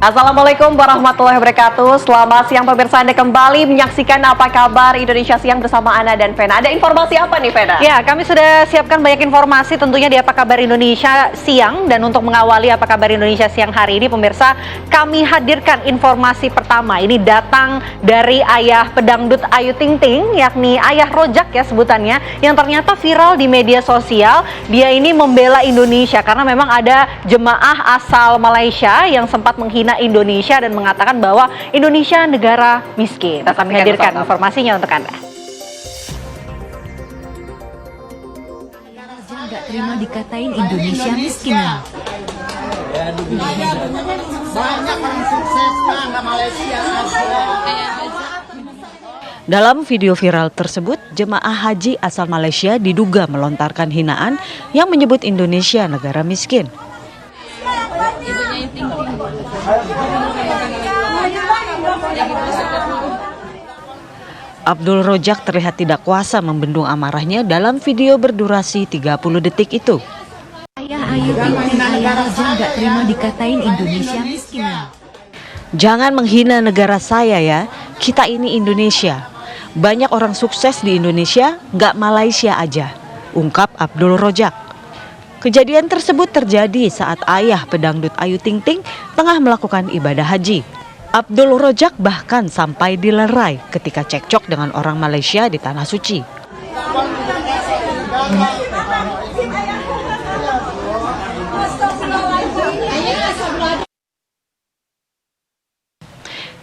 Assalamualaikum warahmatullahi wabarakatuh. Selamat siang pemirsa, Anda kembali menyaksikan Apa Kabar Indonesia Siang bersama Ana dan Vena. Ada informasi apa nih, Vena? Ya, kami sudah siapkan banyak informasi tentunya di Apa Kabar Indonesia Siang. Dan untuk mengawali Apa Kabar Indonesia Siang hari ini, pemirsa, kami hadirkan informasi pertama. Ini datang dari ayah pedangdut Ayu Ting Ting, yakni Ayah Rojak ya sebutannya, yang ternyata viral di media sosial. Dia ini membela Indonesia karena memang ada jemaah asal Malaysia yang sempat menghina Indonesia dan mengatakan bahwa Indonesia negara miskin. Kami hadirkan informasinya untuk Anda. Nggak terima dikatain Indonesia miskin. Banyak orang sukses nggak Malaysia aja. Dalam video viral tersebut, jemaah haji asal Malaysia diduga melontarkan hinaan yang menyebut Indonesia negara miskin. Abdul Rojak terlihat tidak kuasa membendung amarahnya dalam video berdurasi 30 detik itu. Ayah Ayu Ting Ting, Ayah Rojak nggak terima dikatain Indonesia miskin. Jangan menghina negara saya ya, kita ini Indonesia. Banyak orang sukses di Indonesia, nggak Malaysia aja, ungkap Abdul Rojak. Kejadian tersebut terjadi saat ayah pedangdut Ayu Ting Ting tengah melakukan ibadah haji. Abdul Rojak bahkan sampai dilerai ketika cekcok dengan orang Malaysia di Tanah Suci.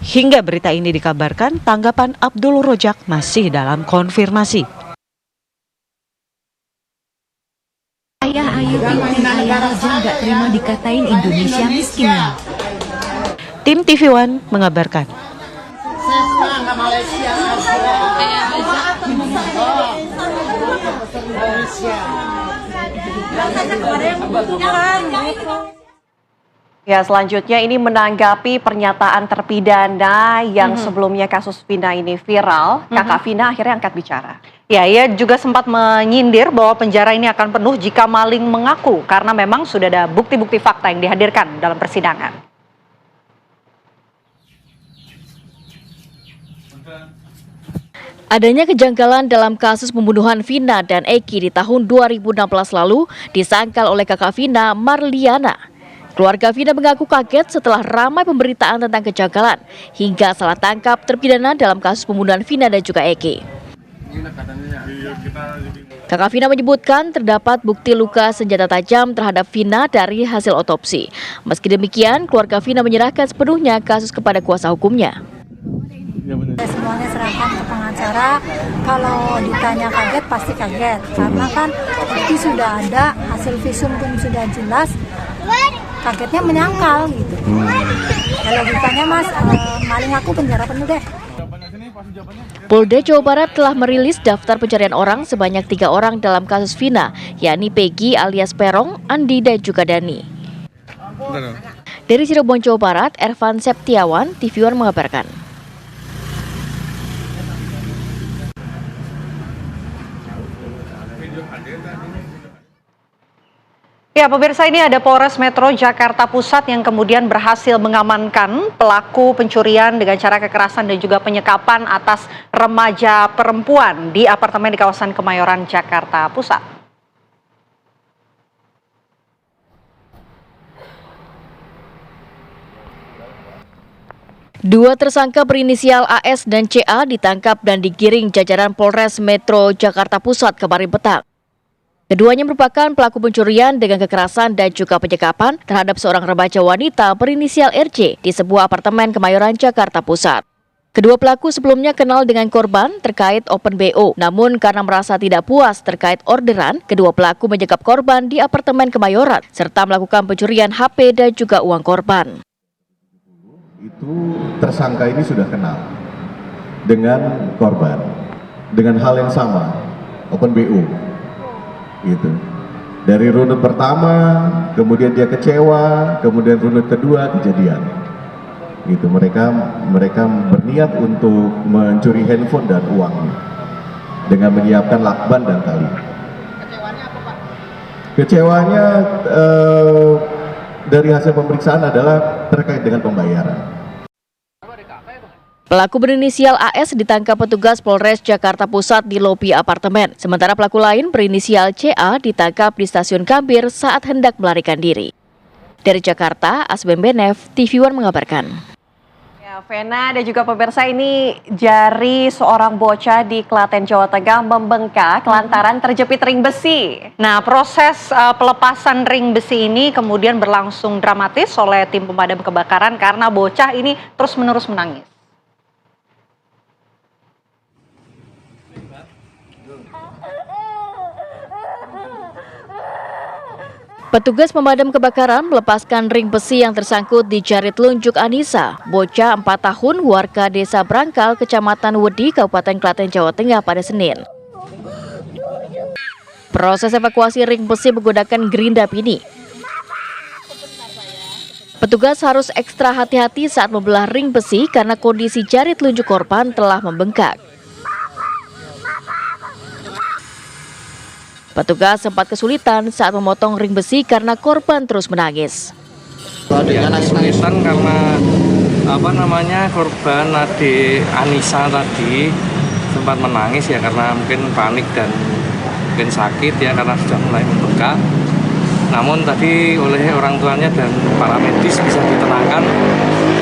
Hingga berita ini dikabarkan, tanggapan Abdul Rojak masih dalam konfirmasi. Ayah Ayu Ting Ting, Ayah Rojak nggak terima dikatain Indonesia miskin. Tim TV One mengabarkan. Sukses nggak Malaysia aja. Ya, selanjutnya ini menanggapi pernyataan terpidana yang sebelumnya kasus Vina ini viral, kakak Vina akhirnya angkat bicara. Ya, ia juga sempat menyindir bahwa penjara ini akan penuh jika maling mengaku karena memang sudah ada bukti-bukti fakta yang dihadirkan dalam persidangan. Adanya kejanggalan dalam kasus pembunuhan Vina dan Eki di tahun 2016 lalu disangkal oleh kakak Vina, Marliana. Keluarga Vina mengaku kaget setelah ramai pemberitaan tentang kejanggalan hingga salah tangkap terpidana dalam kasus pembunuhan Vina dan juga Eki. Kakak Vina menyebutkan terdapat bukti luka senjata tajam terhadap Vina dari hasil otopsi. Meski demikian, keluarga Vina menyerahkan sepenuhnya kasus kepada kuasa hukumnya. Semuanya serahkan ke pengacara. Kalau ditanya kaget pasti kaget karena kan bukti sudah ada, hasil visum pun sudah jelas. Kagetnya menyangkal gitu. Kalau ditanya Mas, maling aku penjara penuh deh. Polda Jawa Barat telah merilis daftar pencarian orang sebanyak 3 orang dalam kasus Vina, yakni Peggy alias Perong, Andi dan juga Dani. Dari Cirebon, Jawa Barat, Ervan Septiawan, TV One mengabarkan. Ya, pemirsa, ini ada Polres Metro Jakarta Pusat yang kemudian berhasil mengamankan pelaku pencurian dengan cara kekerasan dan juga penyekapan atas remaja perempuan di apartemen di kawasan Kemayoran, Jakarta Pusat. Dua tersangka berinisial AS dan CA ditangkap dan digiring jajaran Polres Metro Jakarta Pusat kemarin petang. Keduanya merupakan pelaku pencurian dengan kekerasan dan juga penyekapan terhadap seorang remaja wanita berinisial RC di sebuah apartemen Kemayoran, Jakarta Pusat. Kedua pelaku sebelumnya kenal dengan korban terkait Open BO, namun karena merasa tidak puas terkait orderan, kedua pelaku menyekap korban di apartemen Kemayoran serta melakukan pencurian HP dan juga uang korban. Itu tersangka ini sudah kenal dengan korban, dengan hal yang sama, Open BO. Gitu. Dari runut pertama, kemudian dia kecewa, kemudian runut kedua kejadian. Gitu. Mereka berniat untuk mencuri handphone dan uangnya dengan menyiapkan lakban dan tali. Kecewanya dari hasil pemeriksaan adalah terkait dengan pembayaran. Pelaku berinisial AS ditangkap petugas Polres Jakarta Pusat di lobi apartemen. Sementara pelaku lain berinisial CA ditangkap di stasiun Gambir saat hendak melarikan diri. Dari Jakarta, Asben Benev, TV One mengabarkan. Ya, Vena dan juga pemirsa, ini jari seorang bocah di Klaten, Jawa Tengah membengkak lantaran terjepit ring besi. Nah, proses pelepasan ring besi ini kemudian berlangsung dramatis oleh tim pemadam kebakaran karena bocah ini terus-menerus menangis. Petugas pemadam kebakaran melepaskan ring besi yang tersangkut di jari telunjuk Anissa, bocah 4 tahun warga Desa Brangkal, Kecamatan Wedi, Kabupaten Klaten, Jawa Tengah pada Senin. Proses evakuasi ring besi menggunakan gerindap ini. Petugas harus ekstra hati-hati saat membelah ring besi karena kondisi jari telunjuk korban telah membengkak. Petugas sempat kesulitan saat memotong ring besi karena korban terus menangis. Kesulitan karena korban adik Anissa tadi sempat menangis ya karena mungkin panik dan mungkin sakit ya karena sudah mulai membengkak. Namun tadi oleh orang tuanya dan para medis bisa ditenangkan,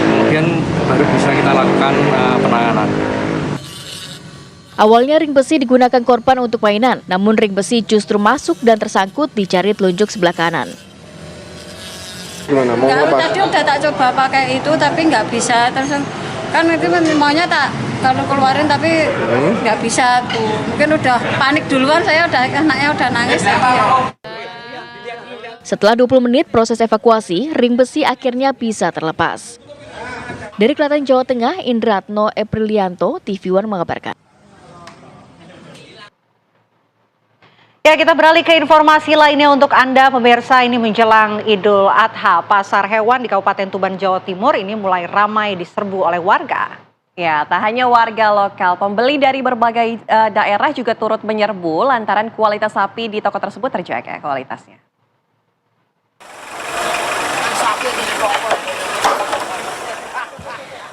kemudian baru bisa kita lakukan penanganan. Awalnya ring besi digunakan korban untuk mainan, namun ring besi justru masuk dan tersangkut di jari telunjuk sebelah kanan. Tadi udah tak coba pakai itu tapi nggak bisa, terus kan itu maunya tak kalau keluarin tapi nggak bisa tuh. Mungkin udah panik duluan, anaknya udah nangis. Setelah 20 menit proses evakuasi, ring besi akhirnya bisa terlepas. Dari Klaten, Jawa Tengah, Indratno Eprilianto, TV One mengabarkan. Ya, kita beralih ke informasi lainnya untuk Anda pemirsa. Ini menjelang Idul Adha, pasar hewan di Kabupaten Tuban, Jawa Timur ini mulai ramai diserbu oleh warga. Ya, tak hanya warga lokal, pembeli dari berbagai daerah juga turut menyerbu lantaran kualitas sapi di toko tersebut terjaga kualitasnya.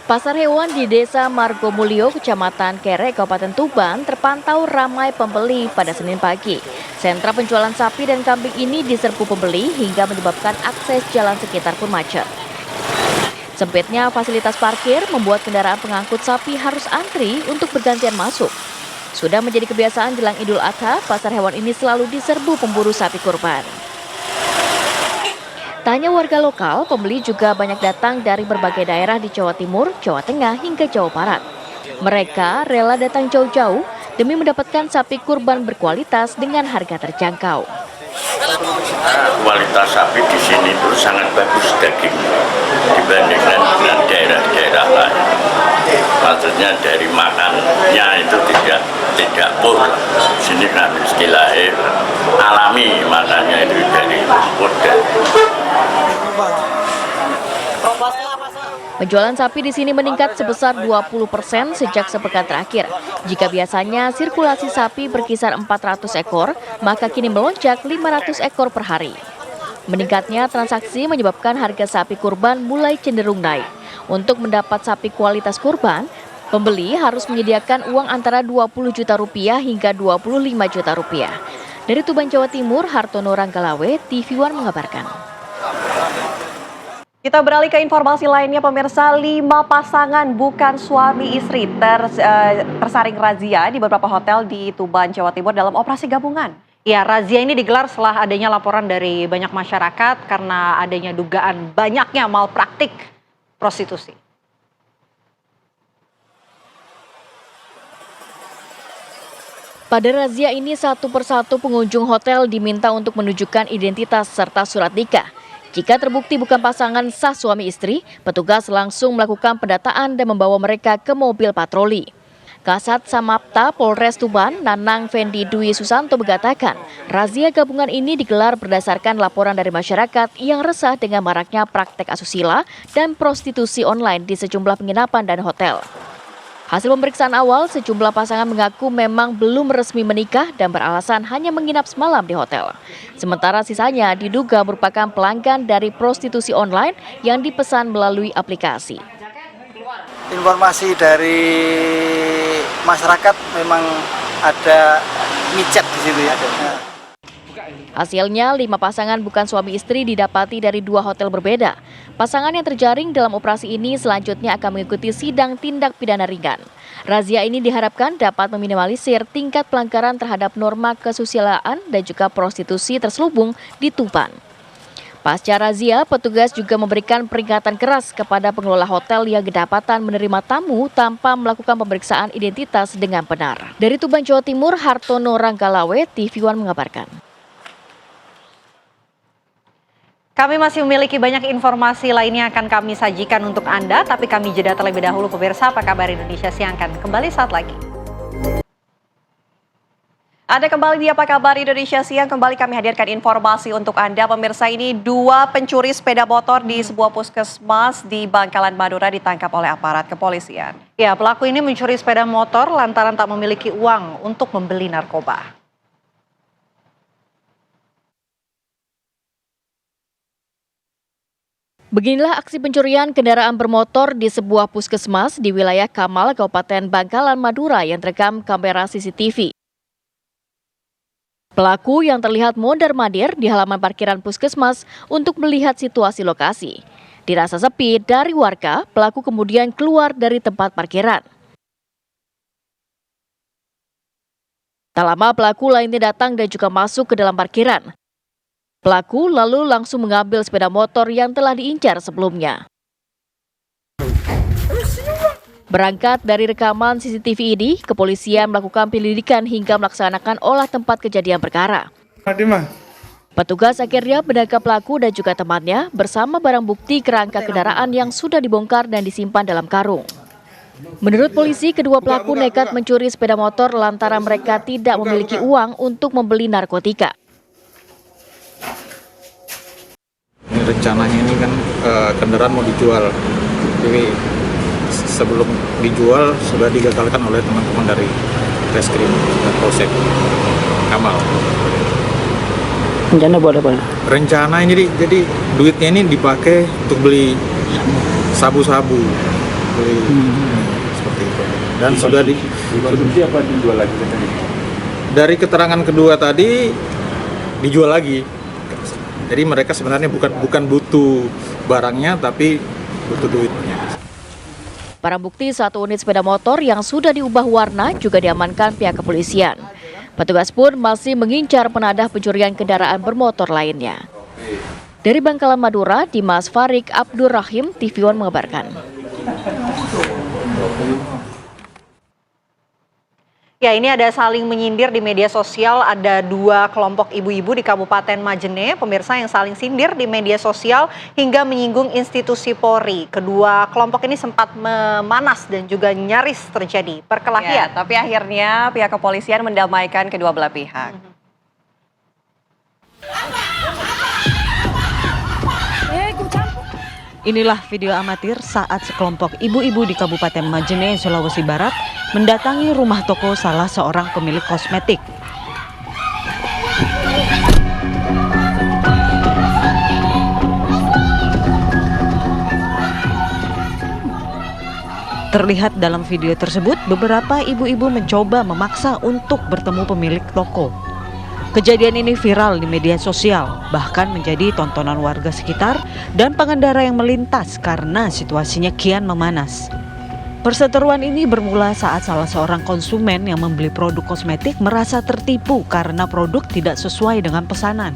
Pasar hewan di Desa Margomulyo, Kecamatan Kere, Kabupaten Tuban terpantau ramai pembeli pada Senin pagi. Sentra penjualan sapi dan kambing ini diserbu pembeli hingga menyebabkan akses jalan sekitar pun macet. Sempitnya fasilitas parkir membuat kendaraan pengangkut sapi harus antri untuk bergantian masuk. Sudah menjadi kebiasaan jelang Idul Adha, pasar hewan ini selalu diserbu pemburu sapi kurban. Tak hanya warga lokal, pembeli juga banyak datang dari berbagai daerah di Jawa Timur, Jawa Tengah, hingga Jawa Barat. Mereka rela datang jauh-jauh demi mendapatkan sapi kurban berkualitas dengan harga terjangkau. Kualitas sapi di sini itu sangat bagus daging dibandingkan dengan daerah-daerah lain. Maksudnya dari makannya itu tidak pur. Sini kan istilahnya alami, makannya itu dari rumput dan Penjualan sapi di sini meningkat sebesar 20% sejak sepekan terakhir. Jika biasanya sirkulasi sapi berkisar 400 ekor, maka kini melonjak 500 ekor per hari. Meningkatnya transaksi menyebabkan harga sapi kurban mulai cenderung naik. Untuk mendapat sapi kualitas kurban, pembeli harus menyediakan uang antara 20 juta rupiah hingga 25 juta rupiah. Dari Tuban, Jawa Timur, Hartono Ranggalawe, TV One mengabarkan. Kita beralih ke informasi lainnya pemirsa, 5 pasangan bukan suami istri tersaring razia di beberapa hotel di Tuban, Jawa Timur dalam operasi gabungan. Ya, razia ini digelar setelah adanya laporan dari banyak masyarakat karena adanya dugaan banyaknya malpraktik prostitusi. Pada razia ini satu persatu pengunjung hotel diminta untuk menunjukkan identitas serta surat nikah. Jika terbukti bukan pasangan sah suami istri, petugas langsung melakukan pendataan dan membawa mereka ke mobil patroli. Kasat Samapta Polres Tuban, Nanang Fendi Dwi Susanto mengatakan, razia gabungan ini digelar berdasarkan laporan dari masyarakat yang resah dengan maraknya praktek asusila dan prostitusi online di sejumlah penginapan dan hotel. Hasil pemeriksaan awal, sejumlah pasangan mengaku memang belum resmi menikah dan beralasan hanya menginap semalam di hotel. Sementara sisanya diduga merupakan pelanggan dari prostitusi online yang dipesan melalui aplikasi. Informasi dari masyarakat memang ada micet di situ ya. Hasilnya, 5 pasangan bukan suami istri didapati dari 2 hotel berbeda. Pasangan yang terjaring dalam operasi ini selanjutnya akan mengikuti sidang tindak pidana ringan. Razia ini diharapkan dapat meminimalisir tingkat pelanggaran terhadap norma kesusilaan dan juga prostitusi terselubung di Tuban. Pasca razia, petugas juga memberikan peringatan keras kepada pengelola hotel yang kedapatan menerima tamu tanpa melakukan pemeriksaan identitas dengan benar. Dari Tuban, Jawa Timur, Hartono Ranggalawe, TV One mengabarkan. Kami masih memiliki banyak informasi lainnya akan kami sajikan untuk Anda, tapi kami jeda terlebih dahulu. Pemirsa, Apa Kabar Indonesia Siang akan kembali saat lagi. Anda kembali di Apa Kabar Indonesia Siang, kembali kami hadirkan informasi untuk Anda. Pemirsa, ini 2 pencuri sepeda motor di sebuah puskesmas di Bangkalan Madura ditangkap oleh aparat kepolisian. Ya, pelaku ini mencuri sepeda motor lantaran tak memiliki uang untuk membeli narkoba. Beginilah aksi pencurian kendaraan bermotor di sebuah puskesmas di wilayah Kamal, Kabupaten Bangkalan, Madura yang terekam kamera CCTV. Pelaku yang terlihat mondar-mandir di halaman parkiran puskesmas untuk melihat situasi lokasi. Dirasa sepi dari warga, pelaku kemudian keluar dari tempat parkiran. Tak lama pelaku lainnya datang dan juga masuk ke dalam parkiran. Pelaku lalu langsung mengambil sepeda motor yang telah diincar sebelumnya. Berangkat dari rekaman CCTV ini, kepolisian melakukan penyelidikan hingga melaksanakan olah tempat kejadian perkara. Petugas akhirnya menangkap pelaku dan juga temannya bersama barang bukti kerangka kendaraan yang sudah dibongkar dan disimpan dalam karung. Menurut polisi, kedua pelaku nekat mencuri sepeda motor lantaran mereka tidak memiliki uang untuk membeli narkotika. Rencananya ini kan kendaraan mau dijual, jadi sebelum dijual sudah digagalkan oleh teman-teman dari Reskrim dan Polsek Kamal. Rencana buat apa? Rencana ini jadi duitnya ini dipakai untuk beli sabu-sabu, seperti itu. Dan sudah apa dijual lagi? Dari keterangan kedua tadi dijual lagi. Jadi mereka sebenarnya bukan butuh barangnya, tapi butuh duitnya. Barang bukti 1 unit sepeda motor yang sudah diubah warna juga diamankan pihak kepolisian. Petugas pun masih mengincar penadah pencurian kendaraan bermotor lainnya. Dari Bangkalan Madura, Dimas Farik Abdurrahim, TV One mengabarkan. Ya, ini ada saling menyindir di media sosial. Ada 2 kelompok ibu-ibu di Kabupaten Majene, pemirsa, yang saling sindir di media sosial hingga menyinggung institusi Polri. Kedua kelompok ini sempat memanas dan juga nyaris terjadi perkelahian. Ya, tapi akhirnya pihak kepolisian mendamaikan kedua belah pihak. Inilah video amatir saat sekelompok ibu-ibu di Kabupaten Majene, Sulawesi Barat mendatangi rumah toko salah seorang pemilik kosmetik. Terlihat dalam video tersebut, beberapa ibu-ibu mencoba memaksa untuk bertemu pemilik toko. Kejadian ini viral di media sosial, bahkan menjadi tontonan warga sekitar dan pengendara yang melintas karena situasinya kian memanas. Perseteruan ini bermula saat salah seorang konsumen yang membeli produk kosmetik merasa tertipu karena produk tidak sesuai dengan pesanan.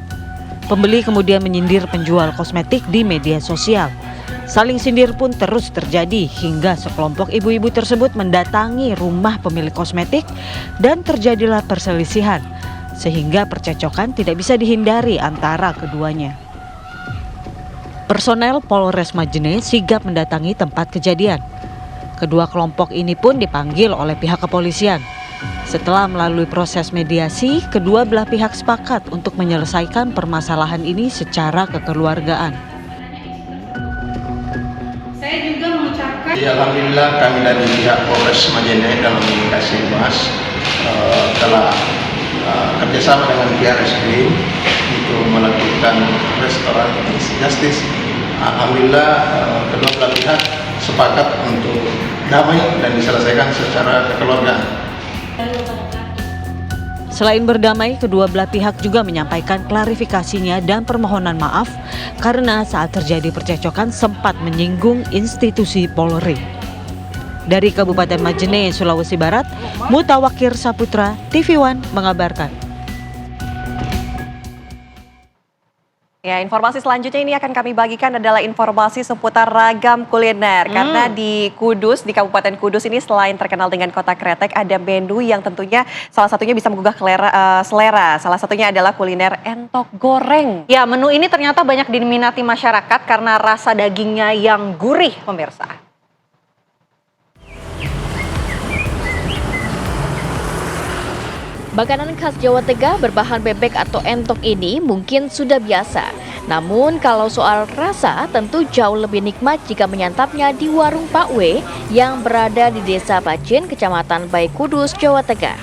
Pembeli kemudian menyindir penjual kosmetik di media sosial. Saling sindir pun terus terjadi hingga sekelompok ibu-ibu tersebut mendatangi rumah pemilik kosmetik dan terjadilah perselisihan, sehingga percecokan tidak bisa dihindari antara keduanya. Personel Polres Majene sigap mendatangi tempat kejadian. Kedua kelompok ini pun dipanggil oleh pihak kepolisian. Setelah melalui proses mediasi, kedua belah pihak sepakat untuk menyelesaikan permasalahan ini secara kekeluargaan. Saya juga mengucapkan Ya, alhamdulillah kami dari pihak Polres Majene dalam Kasihmas telah kerjasama dengan pihak Reskrim untuk melakukan restoran justice. Alhamdulillah kedua belah pihak sepakat untuk damai dan diselesaikan secara kekeluargaan. Selain berdamai, kedua belah pihak juga menyampaikan klarifikasinya dan permohonan maaf karena saat terjadi percekcokan sempat menyinggung institusi Polri. Dari Kabupaten Majene, Sulawesi Barat, Mutawakir Saputra, TV One mengabarkan. Ya, informasi selanjutnya ini akan kami bagikan adalah informasi seputar ragam kuliner. Karena di Kudus, di Kabupaten Kudus ini selain terkenal dengan kota kretek, ada menu yang tentunya salah satunya bisa menggugah selera. Salah satunya adalah kuliner entok goreng. Ya, menu ini ternyata banyak diminati masyarakat karena rasa dagingnya yang gurih, pemirsa. Makanan khas Jawa Tengah berbahan bebek atau entok ini mungkin sudah biasa. Namun kalau soal rasa tentu jauh lebih nikmat jika menyantapnya di warung Pak W yang berada di Desa Bacin, Kecamatan Baik Kudus, Jawa Tengah.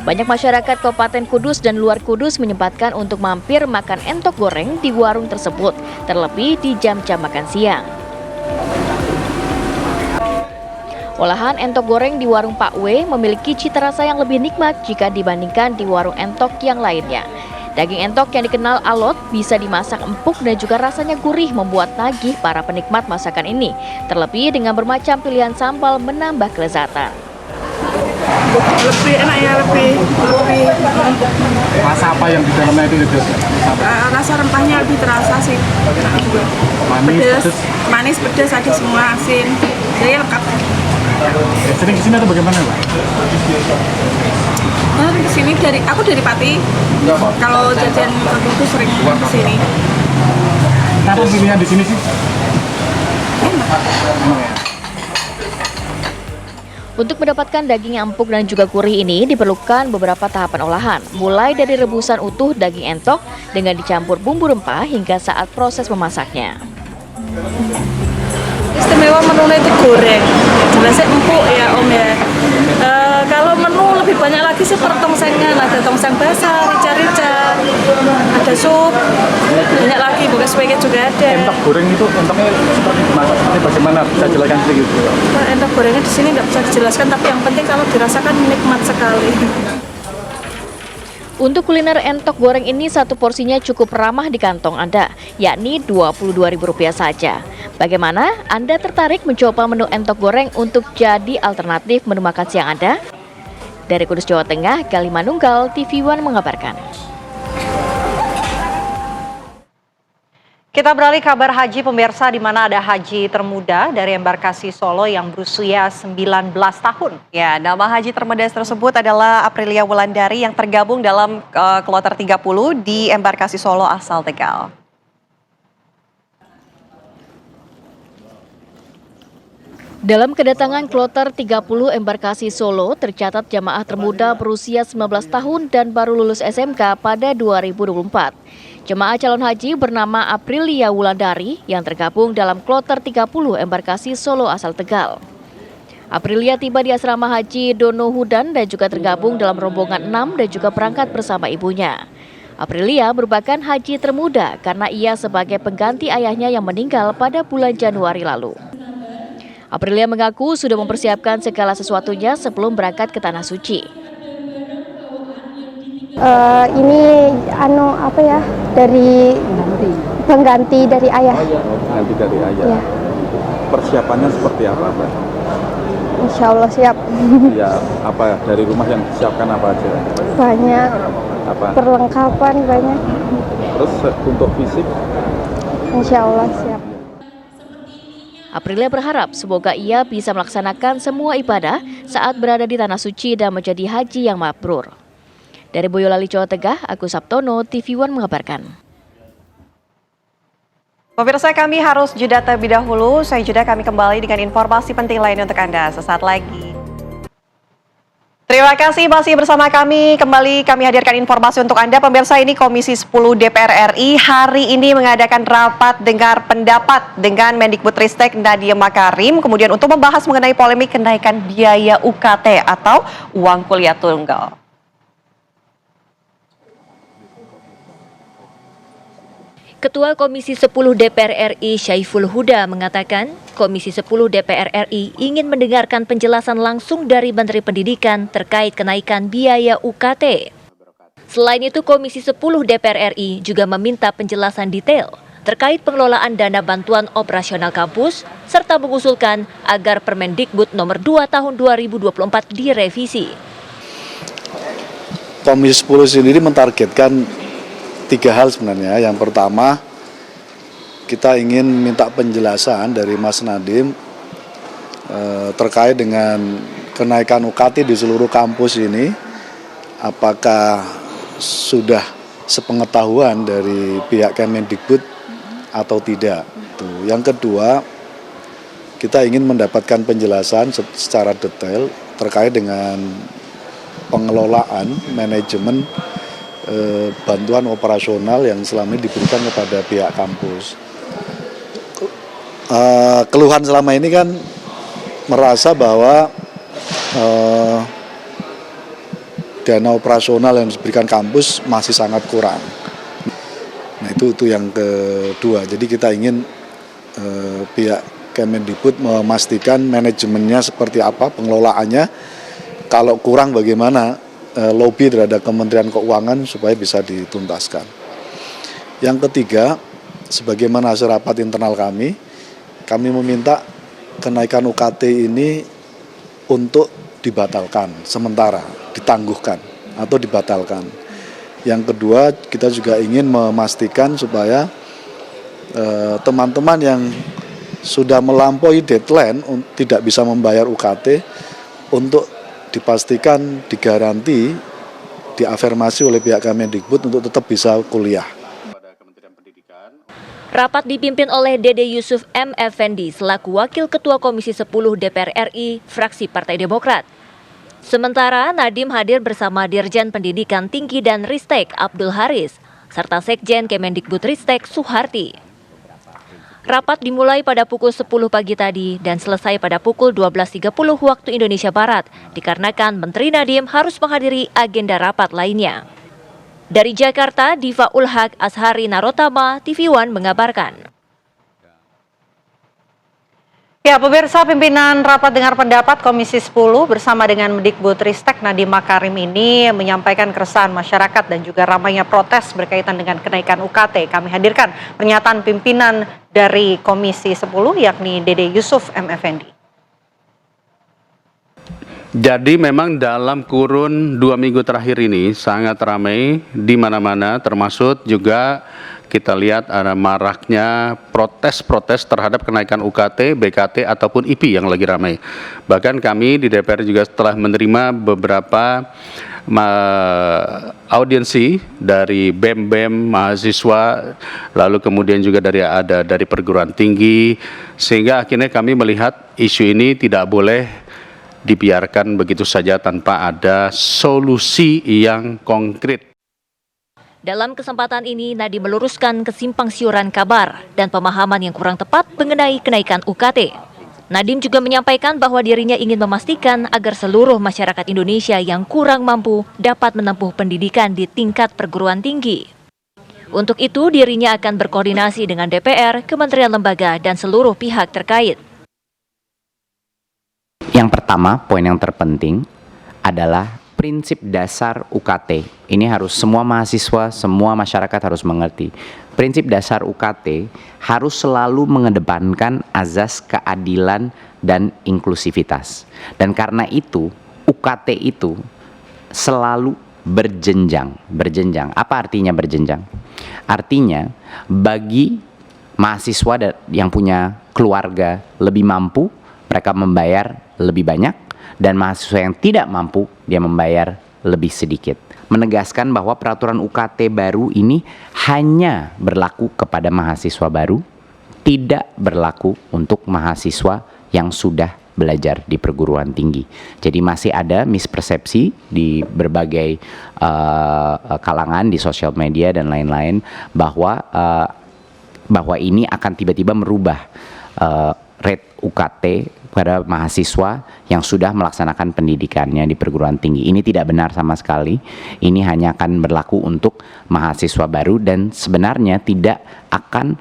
Banyak masyarakat Kabupaten Kudus dan luar Kudus menyempatkan untuk mampir makan entok goreng di warung tersebut, terlebih di jam-jam makan siang. Olahan entok goreng di warung Pak W memiliki cita rasa yang lebih nikmat jika dibandingkan di warung entok yang lainnya. Daging entok yang dikenal alot bisa dimasak empuk dan juga rasanya gurih membuat nagih para penikmat masakan ini. Terlebih dengan bermacam pilihan sambal menambah kelezatan. Lebih enak ya, lebih. Rasa apa yang di dalamnya itu lebih? Rasa rempahnya lebih terasa sih. Manis, pedas, ada semua, asin. Jadi lengkap. Sering kesini atau bagaimana, Pak? Nah, kesini aku dari Pati. Kalau jajan itu sering kesini. Kenapa pilihan di sini sih? Enak. Untuk mendapatkan daging yang empuk dan juga gurih ini diperlukan beberapa tahapan olahan, mulai dari rebusan utuh daging entok dengan dicampur bumbu rempah hingga saat proses memasaknya. Istimewa menunya itu goreng, jelasnya empuk ya Om ya. Kalau menu lebih banyak lagi sih pertongsengan, ada tongseng basah, rica-rica, ada sup, banyak lagi, bukan sebagai juga ada. Entok goreng itu entoknya seperti dimasak seperti bagaimana? Bisa jelaskan sedikit? Entok gorengnya di sini nggak bisa dijelaskan, tapi yang penting kalau dirasakan nikmat sekali. Untuk kuliner entok goreng ini satu porsinya cukup ramah di kantong Anda, yakni Rp22.000 saja. Bagaimana? Anda tertarik mencoba menu entok goreng untuk jadi alternatif menu makan siang Anda? Dari Kudus, Jawa Tengah, Gali Manunggal, TV One mengabarkan. Kita beralih kabar haji pemirsa, di mana ada haji termuda dari embarkasi Solo yang berusia 19 tahun. Ya, nama haji termuda tersebut adalah Aprilia Wulandari yang tergabung dalam kloter 30 di embarkasi Solo asal Tegal. Dalam kedatangan kloter 30 embarkasi Solo, tercatat jamaah termuda berusia 19 tahun dan baru lulus SMK pada 2024. Jemaah calon haji bernama Aprilia Wulandari yang tergabung dalam kloter 30 embarkasi Solo asal Tegal. Aprilia tiba di asrama haji Dono Hudan dan juga tergabung dalam rombongan 6 dan juga berangkat bersama ibunya. Aprilia merupakan haji termuda karena ia sebagai pengganti ayahnya yang meninggal pada bulan Januari lalu. Aprilia mengaku sudah mempersiapkan segala sesuatunya sebelum berangkat ke Tanah Suci. Ini dari pengganti dari ayah. Pengganti dari ayah. Ya. Persiapannya seperti apa, Mbak? Insya Allah siap. Ya, apa dari rumah yang disiapkan apa aja? Banyak. Apa? Perlengkapan banyak. Terus untuk fisik? Insya Allah siap. Aprilia berharap semoga ia bisa melaksanakan semua ibadah saat berada di Tanah Suci dan menjadi haji yang mabrur. Dari Boyolali, Jawa Tengah, Agus Sabtono, TV One mengabarkan. Pemirsa, kami harus jeda terlebih dahulu. Saya jeda, kami kembali dengan informasi penting lain untuk Anda sesaat lagi. Terima kasih masih bersama kami. Kembali kami hadirkan informasi untuk Anda. Pemirsa, ini Komisi 10 DPR RI hari ini mengadakan rapat dengar pendapat dengan Mendikbudristek Nadiem Makarim. Kemudian untuk membahas mengenai polemik kenaikan biaya UKT atau uang kuliah tunggal. Ketua Komisi 10 DPR RI Syaiful Huda mengatakan, Komisi 10 DPR RI ingin mendengarkan penjelasan langsung dari Menteri Pendidikan terkait kenaikan biaya UKT. Selain itu, Komisi 10 DPR RI juga meminta penjelasan detail terkait pengelolaan dana bantuan operasional kampus, serta mengusulkan agar Permendikbud nomor 2 tahun 2024 direvisi. Komisi 10 sendiri mentargetkan 3 hal sebenarnya. Yang pertama, kita ingin minta penjelasan dari Mas Nadiem terkait dengan kenaikan UKT di seluruh kampus ini, apakah sudah sepengetahuan dari pihak Kemendikbud atau tidak. Yang kedua, kita ingin mendapatkan penjelasan secara detail terkait dengan pengelolaan manajemen bantuan operasional yang selama ini diberikan kepada pihak kampus. Keluhan selama ini kan merasa bahwa dana operasional yang diberikan kampus masih sangat kurang. Nah itu yang kedua. Jadi kita ingin pihak Kemendikbud memastikan manajemennya seperti apa, pengelolaannya. Kalau kurang bagaimana lobby terhadap Kementerian Keuangan supaya bisa dituntaskan. Yang ketiga, sebagaimana hasil rapat internal kami meminta kenaikan UKT ini untuk dibatalkan sementara, ditangguhkan atau dibatalkan. Yang kedua, kita juga ingin memastikan supaya teman-teman yang sudah melampaui deadline tidak bisa membayar UKT untuk dipastikan, digaranti, diafirmasi oleh pihak Kemendikbud untuk tetap bisa kuliah. Rapat dipimpin oleh Dede Yusuf M. Effendi selaku Wakil Ketua Komisi 10 DPR RI, fraksi Partai Demokrat. Sementara Nadiem hadir bersama Dirjen Pendidikan Tinggi dan Ristek Abdul Haris, serta Sekjen Kemendikbudristek Suharti. Rapat dimulai pada pukul 10 pagi tadi dan selesai pada pukul 12.30 waktu Indonesia Barat, dikarenakan Menteri Nadiem harus menghadiri agenda rapat lainnya. Dari Jakarta, Diva Ulhaq Ashari Narotama, TV One mengabarkan. Ya, pemirsa, pimpinan rapat dengar pendapat Komisi 10 bersama dengan Mendikbudristek Nadiem Makarim ini menyampaikan keresahan masyarakat dan juga ramainya protes berkaitan dengan kenaikan UKT. Kami hadirkan pernyataan pimpinan dari Komisi 10 yakni Dede Yusuf M. Effendi. Jadi memang dalam kurun 2 minggu terakhir ini sangat ramai di mana-mana, termasuk juga kita lihat ada maraknya protes-protes terhadap kenaikan UKT, BKT ataupun IP yang lagi ramai. Bahkan kami di DPR juga telah menerima beberapa audiensi dari BEM-BEM mahasiswa, lalu kemudian juga dari perguruan tinggi, sehingga akhirnya kami melihat isu ini tidak boleh dibiarkan begitu saja tanpa ada solusi yang konkret. Dalam kesempatan ini, Nadiem meluruskan kesimpangsiuran kabar dan pemahaman yang kurang tepat mengenai kenaikan UKT. Nadiem juga menyampaikan bahwa dirinya ingin memastikan agar seluruh masyarakat Indonesia yang kurang mampu dapat menempuh pendidikan di tingkat perguruan tinggi. Untuk itu, dirinya akan berkoordinasi dengan DPR, kementerian lembaga, dan seluruh pihak terkait. Yang pertama, poin yang terpenting adalah prinsip dasar UKT. Ini harus semua mahasiswa, semua masyarakat harus mengerti. Prinsip dasar UKT harus selalu mengedepankan azas keadilan dan inklusivitas. Dan karena itu, UKT itu selalu berjenjang. Berjenjang. Apa artinya berjenjang? Artinya, bagi mahasiswa yang punya keluarga lebih mampu, mereka membayar lebih banyak. Dan mahasiswa yang tidak mampu, dia membayar lebih sedikit. Menegaskan bahwa peraturan UKT baru ini hanya berlaku kepada mahasiswa baru, tidak berlaku untuk mahasiswa yang sudah belajar di perguruan tinggi. Jadi masih ada mispersepsi di berbagai kalangan di sosial media dan lain-lain bahwa ini akan tiba-tiba merubah rate UKT pada mahasiswa yang sudah melaksanakan pendidikannya di perguruan tinggi. Ini tidak benar sama sekali. Ini hanya akan berlaku untuk mahasiswa baru dan sebenarnya tidak akan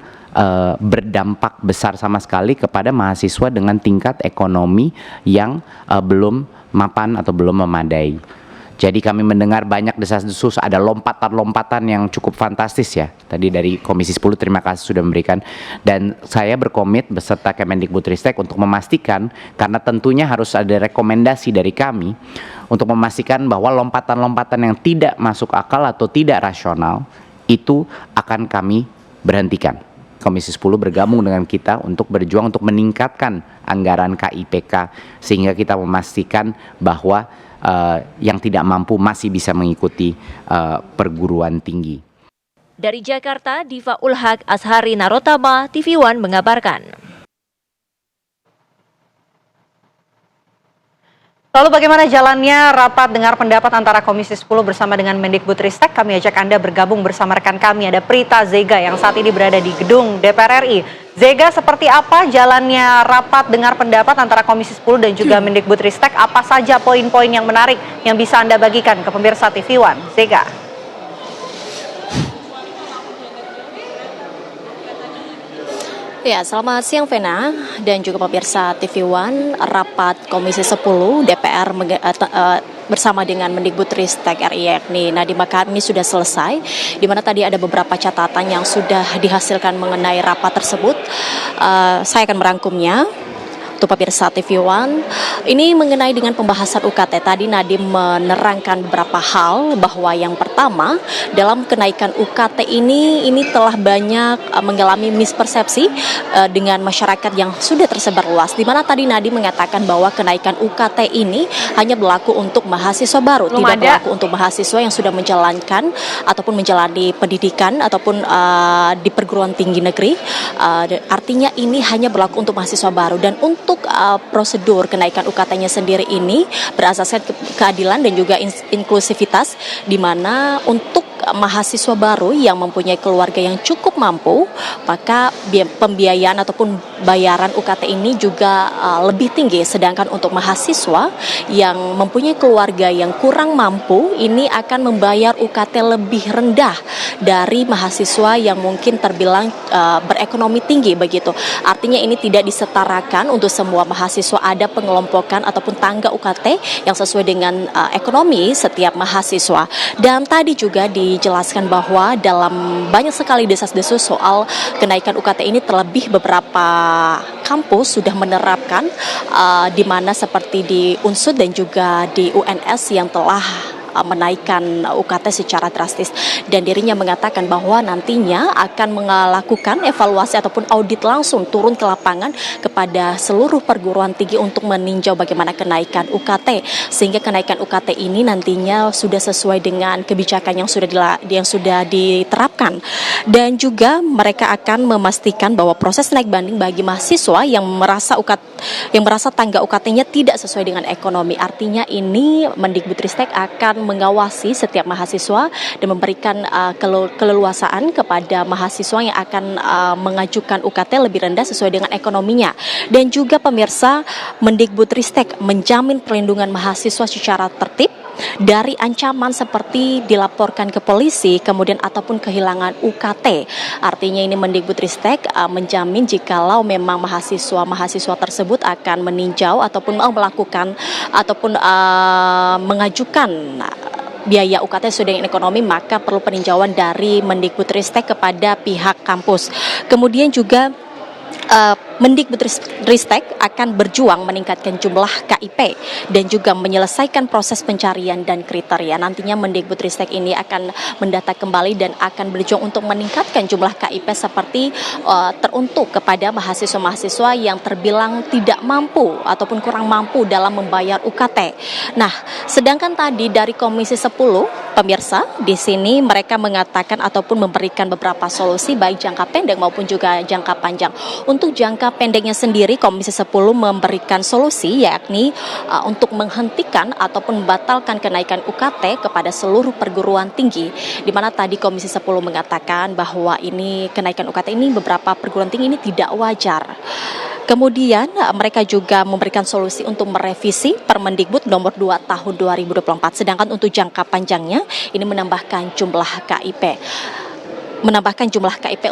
berdampak besar sama sekali kepada mahasiswa dengan tingkat ekonomi yang belum mapan atau belum memadai. Jadi kami mendengar banyak desas-desus, ada lompatan-lompatan yang cukup fantastis ya. Tadi dari Komisi 10 terima kasih sudah memberikan. Dan saya berkomit beserta Kemendikbudristek untuk memastikan, karena tentunya harus ada rekomendasi dari kami, untuk memastikan bahwa lompatan-lompatan yang tidak masuk akal atau tidak rasional, itu akan kami berhentikan. Komisi 10 bergabung dengan kita untuk berjuang untuk meningkatkan anggaran KIPK, sehingga kita memastikan bahwa yang tidak mampu masih bisa mengikuti perguruan tinggi. Dari Jakarta, Diva Ulhak Ashari Narotama, TV One mengabarkan. Lalu bagaimana jalannya rapat dengar pendapat antara Komisi 10 bersama dengan Mendikbudristek? Kami ajak Anda bergabung bersama rekan kami, ada Prita Zega yang saat ini berada di gedung DPR RI. Zega, seperti apa jalannya rapat dengar pendapat antara Komisi 10 dan juga Mendikbudristek? Apa saja poin-poin yang menarik yang bisa Anda bagikan ke pemirsa TV One? Zega. Ya, selamat siang Vena dan juga pemirsa TV One. Rapat Komisi 10 DPR bersama dengan Mendikbudristek RI yakni Nadiem Makarim ini sudah selesai, di mana tadi ada beberapa catatan yang sudah dihasilkan mengenai rapat tersebut. Saya akan merangkumnya untuk pemirsa TV One. Ini mengenai dengan pembahasan UKT. Tadi Nadiem menerangkan beberapa hal, bahwa yang pertama dalam kenaikan UKT ini telah banyak mengalami mispersepsi dengan masyarakat yang sudah tersebar luas. Di mana tadi Nadiem mengatakan bahwa kenaikan UKT ini hanya berlaku untuk mahasiswa baru, tidak berlaku untuk mahasiswa yang sudah menjalankan ataupun menjalani pendidikan ataupun di perguruan tinggi negeri. Artinya ini hanya berlaku untuk mahasiswa baru, dan untuk prosedur kenaikan UKT-nya sendiri ini berasaskan keadilan dan juga inklusivitas, di mana untuk mahasiswa baru yang mempunyai keluarga yang cukup mampu, maka pembiayaan ataupun bayaran UKT ini juga lebih tinggi. Sedangkan untuk mahasiswa yang mempunyai keluarga yang kurang mampu, ini akan membayar UKT lebih rendah dari mahasiswa yang mungkin terbilang berekonomi tinggi begitu. Artinya ini tidak disetarakan untuk semua mahasiswa, ada pengelompokan ataupun tangga UKT yang sesuai dengan ekonomi setiap mahasiswa. Dan tadi juga dijelaskan bahwa dalam banyak sekali desas-desus soal kenaikan UKT ini, terlebih beberapa kampus sudah menerapkan, di mana seperti di Unsud dan juga di UNS yang telah menaikkan UKT secara drastis, dan dirinya mengatakan bahwa nantinya akan melakukan evaluasi ataupun audit langsung turun ke lapangan kepada seluruh perguruan tinggi untuk meninjau bagaimana kenaikan UKT, sehingga kenaikan UKT ini nantinya sudah sesuai dengan kebijakan yang sudah diterapkan. Dan juga mereka akan memastikan bahwa proses naik banding bagi mahasiswa yang merasa tangga UKT-nya tidak sesuai dengan ekonomi. Artinya ini Mendikbudristek akan mengawasi setiap mahasiswa dan memberikan keleluasaan kepada mahasiswa yang akan mengajukan UKT lebih rendah sesuai dengan ekonominya. Dan juga pemirsa, Mendikbudristek menjamin perlindungan mahasiswa secara tertib dari ancaman seperti dilaporkan ke polisi kemudian ataupun kehilangan UKT. Artinya ini Mendikbudristek menjamin jikalau memang mahasiswa tersebut akan meninjau ataupun melakukan ataupun mengajukan biaya UKT sesuai dengan ekonomi, maka perlu peninjauan dari Mendikbudristek kepada pihak kampus. Kemudian juga Mendikbudristek akan berjuang meningkatkan jumlah KIP dan juga menyelesaikan proses pencarian dan kriteria. Nantinya Mendikbudristek ini akan mendata kembali dan akan berjuang untuk meningkatkan jumlah KIP seperti teruntuk kepada mahasiswa-mahasiswa yang terbilang tidak mampu ataupun kurang mampu dalam membayar UKT. Nah, sedangkan tadi dari Komisi 10 Pemirsa, di sini mereka mengatakan ataupun memberikan beberapa solusi baik jangka pendek maupun juga jangka panjang. Untuk jangka pendeknya sendiri, Komisi 10 memberikan solusi yakni untuk menghentikan ataupun membatalkan kenaikan UKT kepada seluruh perguruan tinggi, di mana tadi Komisi 10 mengatakan bahwa ini kenaikan UKT ini beberapa perguruan tinggi ini tidak wajar. Kemudian mereka juga memberikan solusi untuk merevisi Permendikbud nomor 2 tahun 2024. Sedangkan untuk jangka panjangnya ini menambahkan jumlah KIP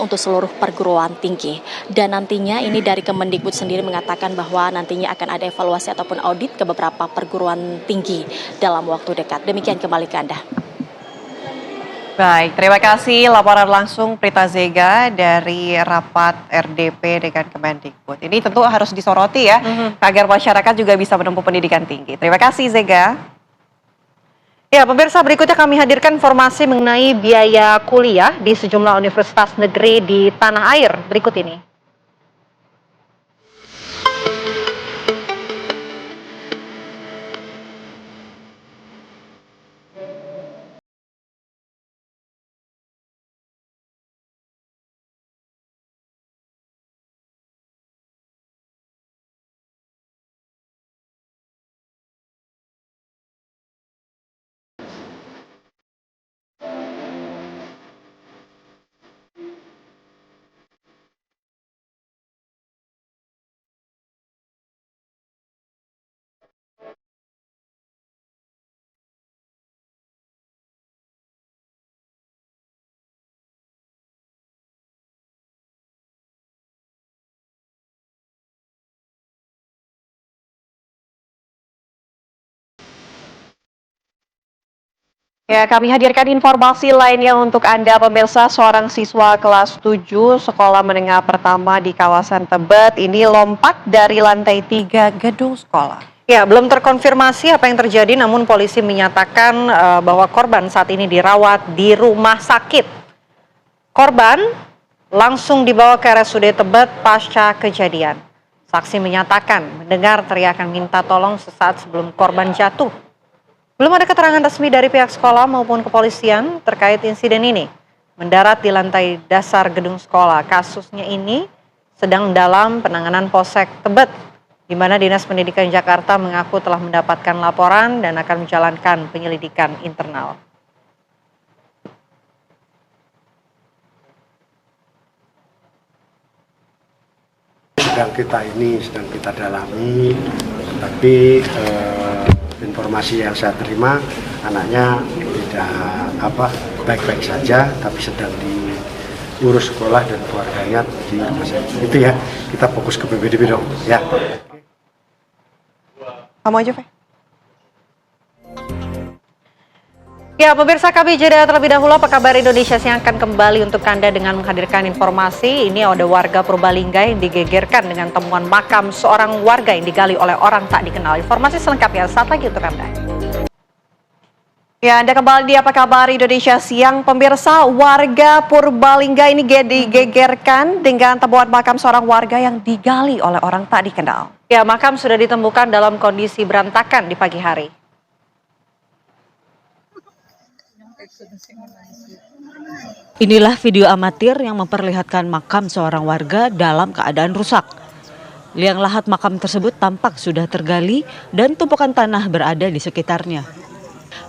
untuk seluruh perguruan tinggi. Dan nantinya ini dari Kemendikbud sendiri mengatakan bahwa nantinya akan ada evaluasi ataupun audit ke beberapa perguruan tinggi dalam waktu dekat. Demikian kembali ke Anda. Baik, terima kasih laporan langsung Prita Zega dari rapat RDP dengan Kemendikbud. Ini tentu harus disoroti ya, agar masyarakat juga bisa menempuh pendidikan tinggi. Terima kasih Zega. Ya, pemirsa, berikutnya kami hadirkan informasi mengenai biaya kuliah di sejumlah universitas negeri di tanah air. Berikut ini. Ya, kami hadirkan informasi lainnya untuk Anda pemirsa. Seorang siswa kelas 7 sekolah menengah pertama di kawasan Tebet ini lompat dari lantai 3 gedung sekolah. Ya, belum terkonfirmasi apa yang terjadi, namun polisi menyatakan bahwa korban saat ini dirawat di rumah sakit. Korban langsung dibawa ke RSUD Tebet pasca kejadian. Saksi menyatakan mendengar teriakan minta tolong sesaat sebelum korban jatuh. Belum ada keterangan resmi dari pihak sekolah maupun kepolisian terkait insiden ini. Mendarat di lantai dasar gedung sekolah, kasusnya ini sedang dalam penanganan Polsek Tebet, di mana Dinas Pendidikan Jakarta mengaku telah mendapatkan laporan dan akan menjalankan penyelidikan internal. Sedang kita dalami, tapi informasi yang saya terima anaknya tidak baik-baik saja, tapi sedang diurus sekolah dan keluarganya di rumah sakit. Itu ya, kita fokus ke PPDB dong ya. Kamu aja, Fe. Ya, pemirsa, kami jeda terlebih dahulu. Apa kabar Indonesia Siang akan kembali untuk Anda dengan menghadirkan informasi. Ini ada warga Purbalingga yang digegerkan dengan temuan makam seorang warga yang digali oleh orang tak dikenal. Informasi selengkapnya saat lagi untuk Anda. Ya, Anda kembali di Apa Kabar Indonesia Siang. Pemirsa, warga Purbalingga ini digegerkan dengan temuan makam seorang warga yang digali oleh orang tak dikenal. Ya, makam sudah ditemukan dalam kondisi berantakan di pagi hari. Inilah video amatir yang memperlihatkan makam seorang warga dalam keadaan rusak. Liang lahat makam tersebut tampak sudah tergali dan tumpukan tanah berada di sekitarnya.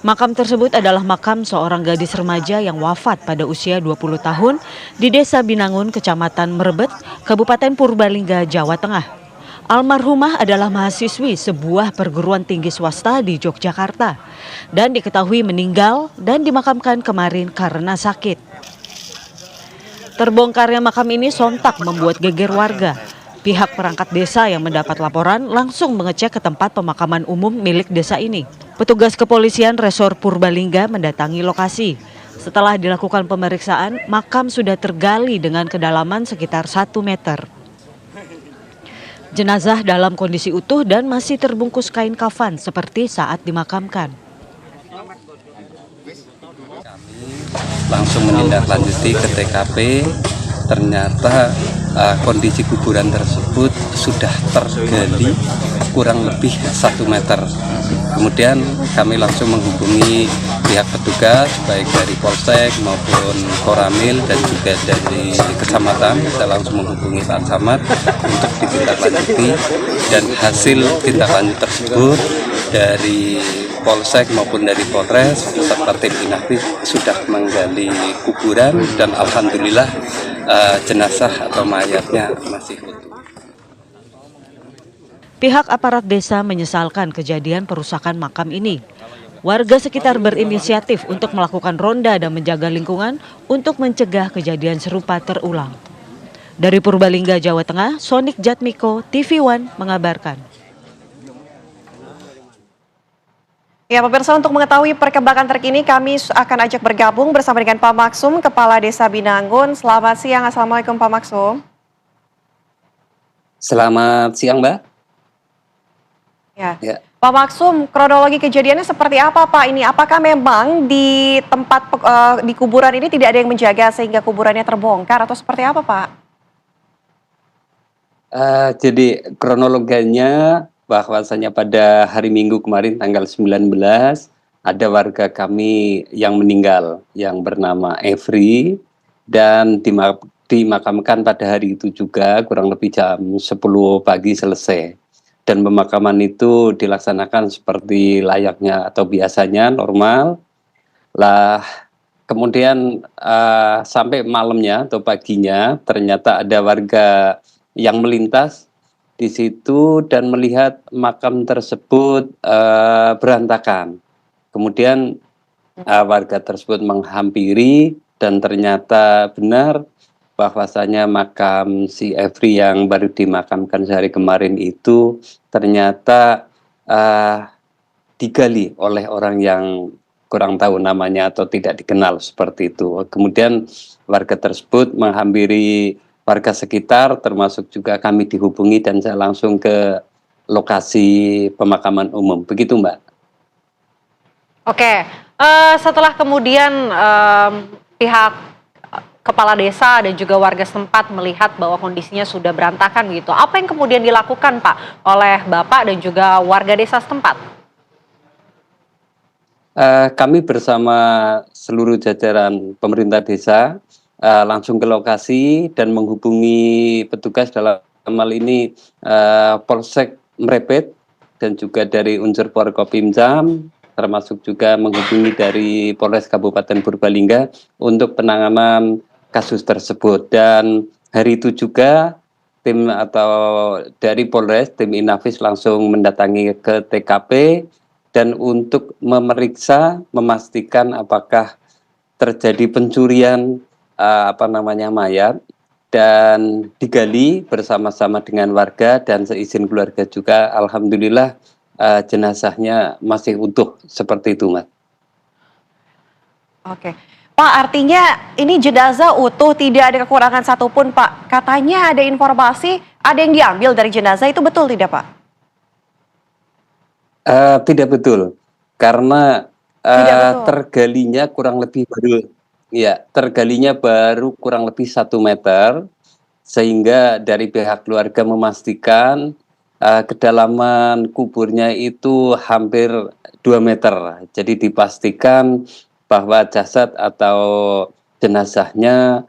Makam tersebut adalah makam seorang gadis remaja yang wafat pada usia 20 tahun di Desa Binangun, Kecamatan Merebet, Kabupaten Purbalingga, Jawa Tengah. Almarhumah adalah mahasiswi sebuah perguruan tinggi swasta di Yogyakarta dan diketahui meninggal dan dimakamkan kemarin karena sakit. Terbongkarnya makam ini sontak membuat geger warga. Pihak perangkat desa yang mendapat laporan langsung mengecek ke tempat pemakaman umum milik desa ini. Petugas kepolisian Resor Purbalingga mendatangi lokasi. Setelah dilakukan pemeriksaan, makam sudah tergali dengan kedalaman sekitar 1 meter. Jenazah dalam kondisi utuh dan masih terbungkus kain kafan seperti saat dimakamkan. Langsung menindaklanjuti ke TKP, ternyata kondisi kuburan tersebut sudah tergali kurang lebih 1 meter. Kemudian kami langsung menghubungi pihak petugas baik dari Polsek maupun Koramil dan juga dari kecamatan, kita langsung menghubungi Pak Camat untuk ditindaklanjuti, dan hasil tindak lanjut tersebut dari Polsek maupun dari Polres serta tim Inafis sudah menggali kuburan dan alhamdulillah jenazah atau mayatnya masih utuh. Pihak aparat desa menyesalkan kejadian perusakan makam ini. Warga sekitar berinisiatif untuk melakukan ronda dan menjaga lingkungan untuk mencegah kejadian serupa terulang. Dari Purbalingga, Jawa Tengah, Sonik Jatmiko, TV One mengabarkan. Ya pemirsa, untuk mengetahui perkembangan terkini kami akan ajak bergabung bersama dengan Pak Maksum, Kepala Desa Binangun. Selamat siang, Assalamualaikum Pak Maksum. Selamat siang Mbak. Ya. Pak Maksum, kronologi kejadiannya seperti apa Pak ini? Apakah memang di tempat di kuburan ini tidak ada yang menjaga sehingga kuburannya terbongkar atau seperti apa Pak? Jadi kronologinya bahwasanya pada hari Minggu kemarin tanggal 19 ada warga kami yang meninggal yang bernama Evri dan dimakamkan pada hari itu juga kurang lebih jam 10 pagi selesai. Dan pemakaman itu dilaksanakan seperti layaknya atau biasanya normal. Lah kemudian sampai malamnya atau paginya ternyata ada warga yang melintas di situ dan melihat makam tersebut berantakan. Kemudian warga tersebut menghampiri dan ternyata benar bahwasanya makam si Evri yang baru dimakamkan sehari kemarin itu ternyata digali oleh orang yang kurang tahu namanya atau tidak dikenal seperti itu. Kemudian warga tersebut menghampiri warga sekitar, termasuk juga kami dihubungi dan saya langsung ke lokasi pemakaman umum. Begitu Mbak. Oke, setelah kemudian pihak kepala desa dan juga warga setempat melihat bahwa kondisinya sudah berantakan gitu, apa yang kemudian dilakukan Pak oleh Bapak dan juga warga desa setempat? Kami bersama seluruh jajaran pemerintah desa langsung ke lokasi dan menghubungi petugas dalam hal ini Polsek Mrebet dan juga dari unsur Forkopimjam, termasuk juga menghubungi dari Polres Kabupaten Purbalingga untuk penanganan kasus tersebut. Dan hari itu juga tim atau dari Polres, tim Inafis langsung mendatangi ke TKP dan untuk memeriksa, memastikan apakah terjadi pencurian mayat dan digali bersama-sama dengan warga dan seizin keluarga juga. Alhamdulillah jenazahnya masih utuh seperti itu Mas. Oke. Pak, artinya ini jenazah utuh, tidak ada kekurangan satupun Pak. Katanya ada informasi ada yang diambil dari jenazah, itu betul tidak Pak? Tidak betul, karena tergalinya kurang lebih baru kurang lebih 1 meter, sehingga dari pihak keluarga memastikan kedalaman kuburnya itu hampir 2 meter. Jadi dipastikan bahwa jasad atau jenazahnya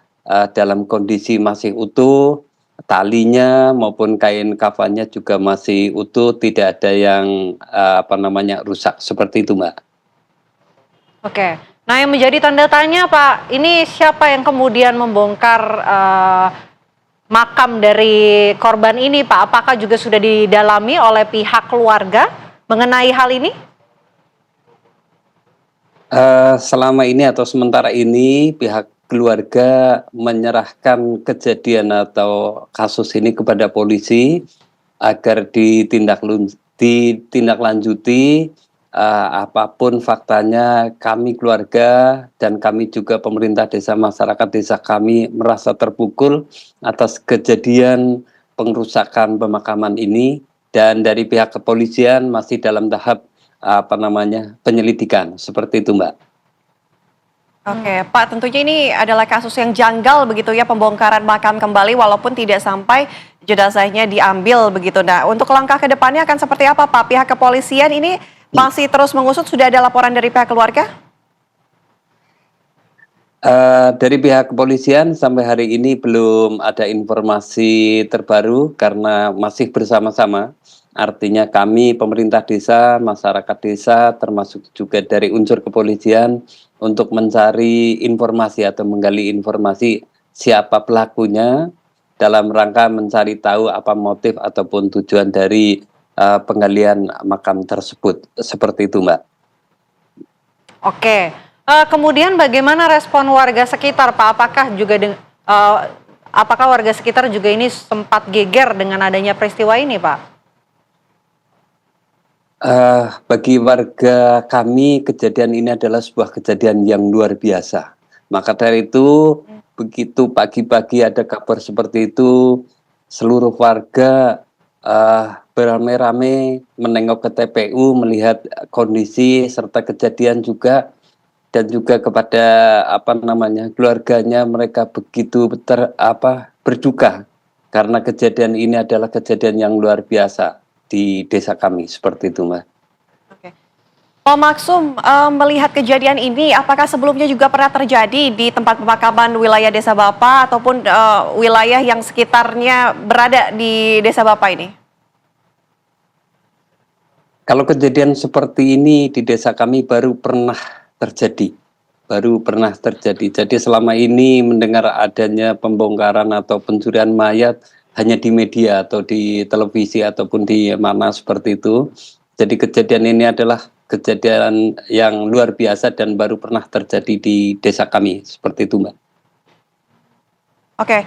dalam kondisi masih utuh, talinya maupun kain kafannya juga masih utuh, tidak ada yang rusak seperti itu Mbak. Oke. Nah, yang menjadi tanda tanya Pak, ini siapa yang kemudian membongkar makam dari korban ini Pak? Apakah juga sudah didalami oleh pihak keluarga mengenai hal ini? Selama ini atau sementara ini pihak keluarga menyerahkan kejadian atau kasus ini kepada polisi agar ditindaklanjuti. Apapun faktanya, kami keluarga dan kami juga pemerintah desa, masyarakat desa kami merasa terpukul atas kejadian pengerusakan pemakaman ini, dan dari pihak kepolisian masih dalam tahap penyelidikan seperti itu Mbak. Oke Pak, tentunya ini adalah kasus yang janggal begitu ya, pembongkaran makam kembali walaupun tidak sampai jenazahnya diambil begitu. Nah, untuk langkah ke depannya akan seperti apa Pak? Pihak kepolisian ini masih terus mengusut, sudah ada laporan dari pihak keluarga? Dari pihak kepolisian sampai hari ini belum ada informasi terbaru karena masih bersama-sama. Artinya kami pemerintah desa, masyarakat desa, termasuk juga dari unsur kepolisian untuk mencari informasi atau menggali informasi siapa pelakunya dalam rangka mencari tahu apa motif ataupun tujuan dari penggalian makam tersebut. Seperti itu, Mbak. Oke. Kemudian bagaimana respon warga sekitar, Pak? Apakah warga sekitar juga ini sempat geger dengan adanya peristiwa ini, Pak? Bagi warga kami kejadian ini adalah sebuah kejadian yang luar biasa. Maka dari itu begitu pagi-pagi ada kabar seperti itu, seluruh warga beramai-ramai menengok ke TPU melihat kondisi serta kejadian juga, dan juga kepada keluarganya, mereka begitu berduka karena kejadian ini adalah kejadian yang luar biasa di desa kami. Seperti itu, Mbak. Pak Maksum, melihat kejadian ini, apakah sebelumnya juga pernah terjadi di tempat pemakaman wilayah desa Bapak ataupun wilayah yang sekitarnya berada di desa Bapak ini? Kalau kejadian seperti ini di desa kami baru pernah terjadi. Jadi selama ini mendengar adanya pembongkaran atau pencurian mayat hanya di media atau di televisi ataupun di mana seperti itu. Jadi kejadian ini adalah kejadian yang luar biasa dan baru pernah terjadi di desa kami. Seperti itu, Mbak. Oke,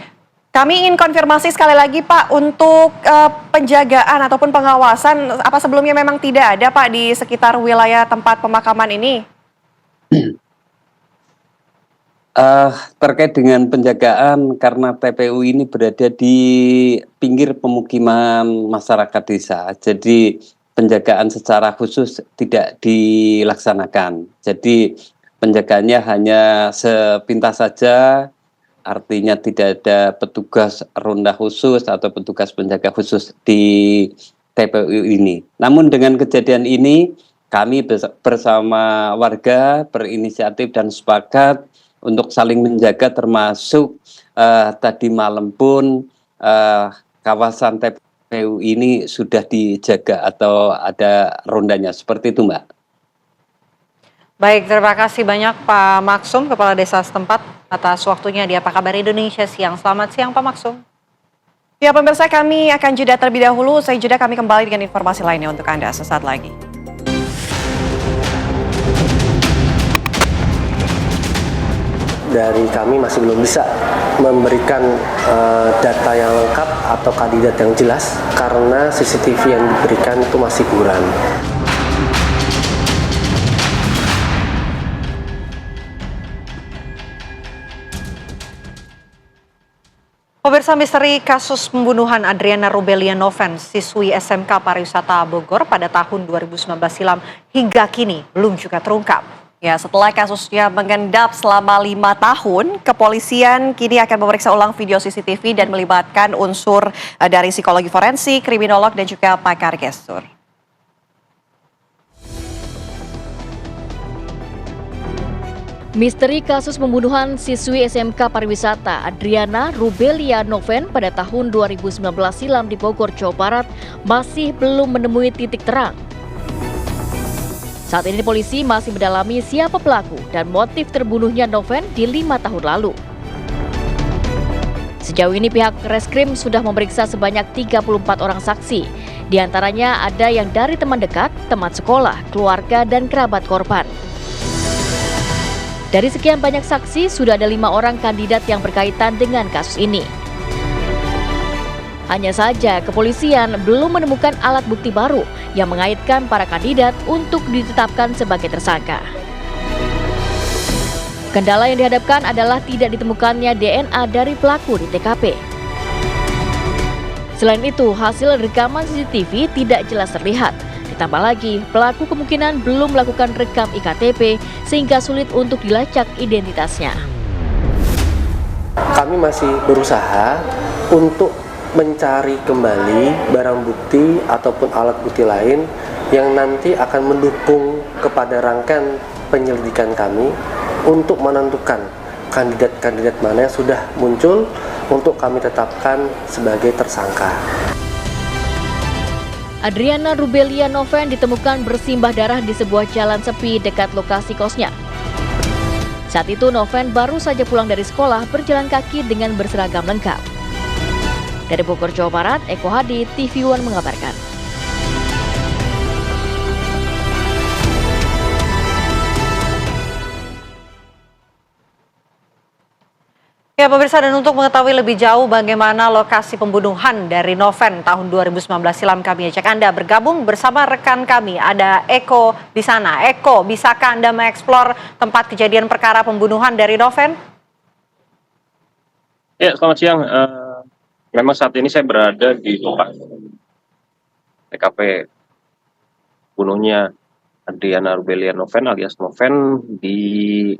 kami ingin konfirmasi sekali lagi, Pak, untuk penjagaan ataupun pengawasan, apa sebelumnya memang tidak ada, Pak, di sekitar wilayah tempat pemakaman ini? Terkait dengan penjagaan, karena TPU ini berada di pinggir pemukiman masyarakat desa, jadi penjagaan secara khusus tidak dilaksanakan. Jadi penjagaannya hanya sepintas saja, artinya tidak ada petugas ronda khusus atau petugas penjaga khusus di TPU ini. Namun dengan kejadian ini, kami bersama warga berinisiatif dan sepakat untuk saling menjaga, termasuk tadi malam pun kawasan TPU ini sudah dijaga atau ada rondanya. Seperti itu, Mbak. Baik, terima kasih banyak Pak Maksum, Kepala Desa setempat, atas waktunya di Apa Kabar Indonesia Siang. Selamat siang, Pak Maksum. Ya, pemirsa, kami akan jeda terlebih dahulu. Usai jeda kami kembali dengan informasi lainnya untuk Anda sesaat lagi. Dari kami masih belum bisa memberikan data yang lengkap atau kandidat yang jelas karena CCTV yang diberikan itu masih kurang. Pemirsa, misteri kasus pembunuhan Adriana Rubelia Noven, siswi SMK Pariwisata Bogor pada tahun 2019 silam hingga kini belum juga terungkap. Ya, setelah kasusnya mengendap selama 5 tahun, kepolisian kini akan memeriksa ulang video CCTV dan melibatkan unsur dari psikologi forensik, kriminolog, dan juga pakar gestur. Misteri kasus pembunuhan siswi SMK Pariwisata Adriana Rubelia Noven pada tahun 2019 silam di Bogor, Jawa Barat masih belum menemui titik terang. Saat ini polisi masih mendalami siapa pelaku dan motif terbunuhnya Noven di 5 tahun lalu. Sejauh ini pihak Reskrim sudah memeriksa sebanyak 34 orang saksi. Di antaranya ada yang dari teman dekat, teman sekolah, keluarga, dan kerabat korban. Dari sekian banyak saksi, sudah ada 5 orang kandidat yang berkaitan dengan kasus ini. Hanya saja kepolisian belum menemukan alat bukti baru yang mengaitkan para kandidat untuk ditetapkan sebagai tersangka. Kendala yang dihadapkan adalah tidak ditemukannya DNA dari pelaku di TKP. Selain itu, hasil rekaman CCTV tidak jelas terlihat. Ditambah lagi, pelaku kemungkinan belum melakukan rekam IKTP sehingga sulit untuk dilacak identitasnya. Kami masih berusaha untuk mencari kembali barang bukti ataupun alat bukti lain yang nanti akan mendukung kepada rangkaian penyelidikan kami untuk menentukan kandidat-kandidat mana yang sudah muncul untuk kami tetapkan sebagai tersangka. Adriana Rubelia Noven ditemukan bersimbah darah di sebuah jalan sepi dekat lokasi kosnya. Saat itu Noven baru saja pulang dari sekolah berjalan kaki dengan berseragam lengkap. Dari Bogor, Jawa Barat, Eko Hadi, TV One mengabarkan. Ya pemirsa, dan untuk mengetahui lebih jauh bagaimana lokasi pembunuhan dari Noven tahun 2019 silam, kami ajak Anda bergabung bersama rekan kami. Ada Eko di sana. Eko, bisakah Anda mengeksplor tempat kejadian perkara pembunuhan dari Noven? Ya, selamat siang. Memang saat ini saya berada di lokasi TKP bunuhnya Adriana Rubelia Noven alias Noven di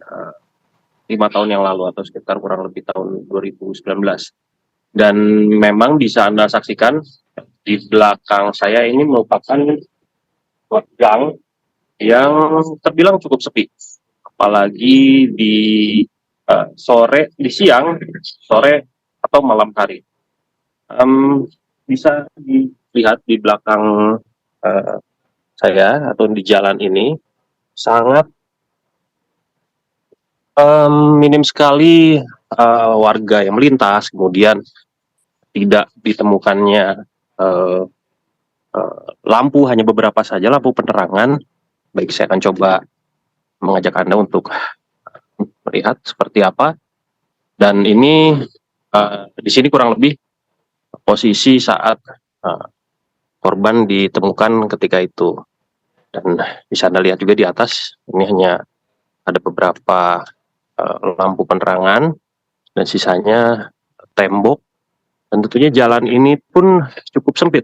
5 tahun yang lalu atau sekitar kurang lebih tahun 2019. Dan memang bisa Anda saksikan di belakang saya ini merupakan gang yang terbilang cukup sepi. Apalagi di siang, sore atau malam hari. Bisa dilihat di belakang saya atau di jalan ini sangat minim sekali warga yang melintas, kemudian tidak ditemukannya lampu, hanya beberapa saja lampu penerangan. Baik, saya akan coba mengajak Anda untuk melihat seperti apa. Dan ini di sini kurang lebih posisi saat korban ditemukan ketika itu. Dan bisa Anda lihat juga di atas, ini hanya ada beberapa lampu penerangan dan sisanya tembok, dan tentunya jalan ini pun cukup sempit,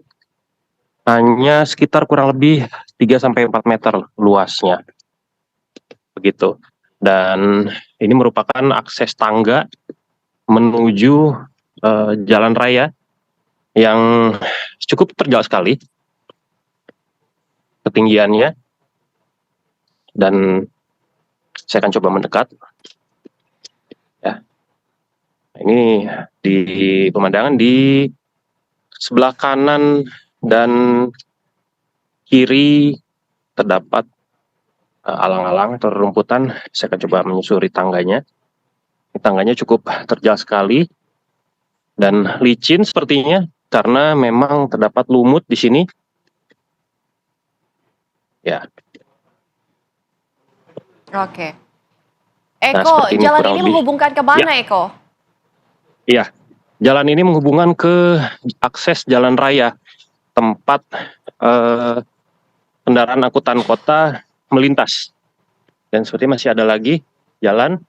hanya sekitar kurang lebih 3-4 meter luasnya begitu. Dan ini merupakan akses tangga menuju jalan raya yang cukup terjal sekali ketinggiannya, dan saya akan coba mendekat. Ya, ini di pemandangan di sebelah kanan dan kiri terdapat alang-alang atau rumputan. Saya akan coba menyusuri tangganya. Tangganya cukup terjal sekali dan licin sepertinya karena memang terdapat lumut di sini. Ya. Oke. Eko, jalan ini menghubungkan ke mana, Eko? Iya, jalan ini menghubungkan ke akses jalan raya, tempat kendaraan angkutan kota melintas. Dan seperti masih ada lagi jalan.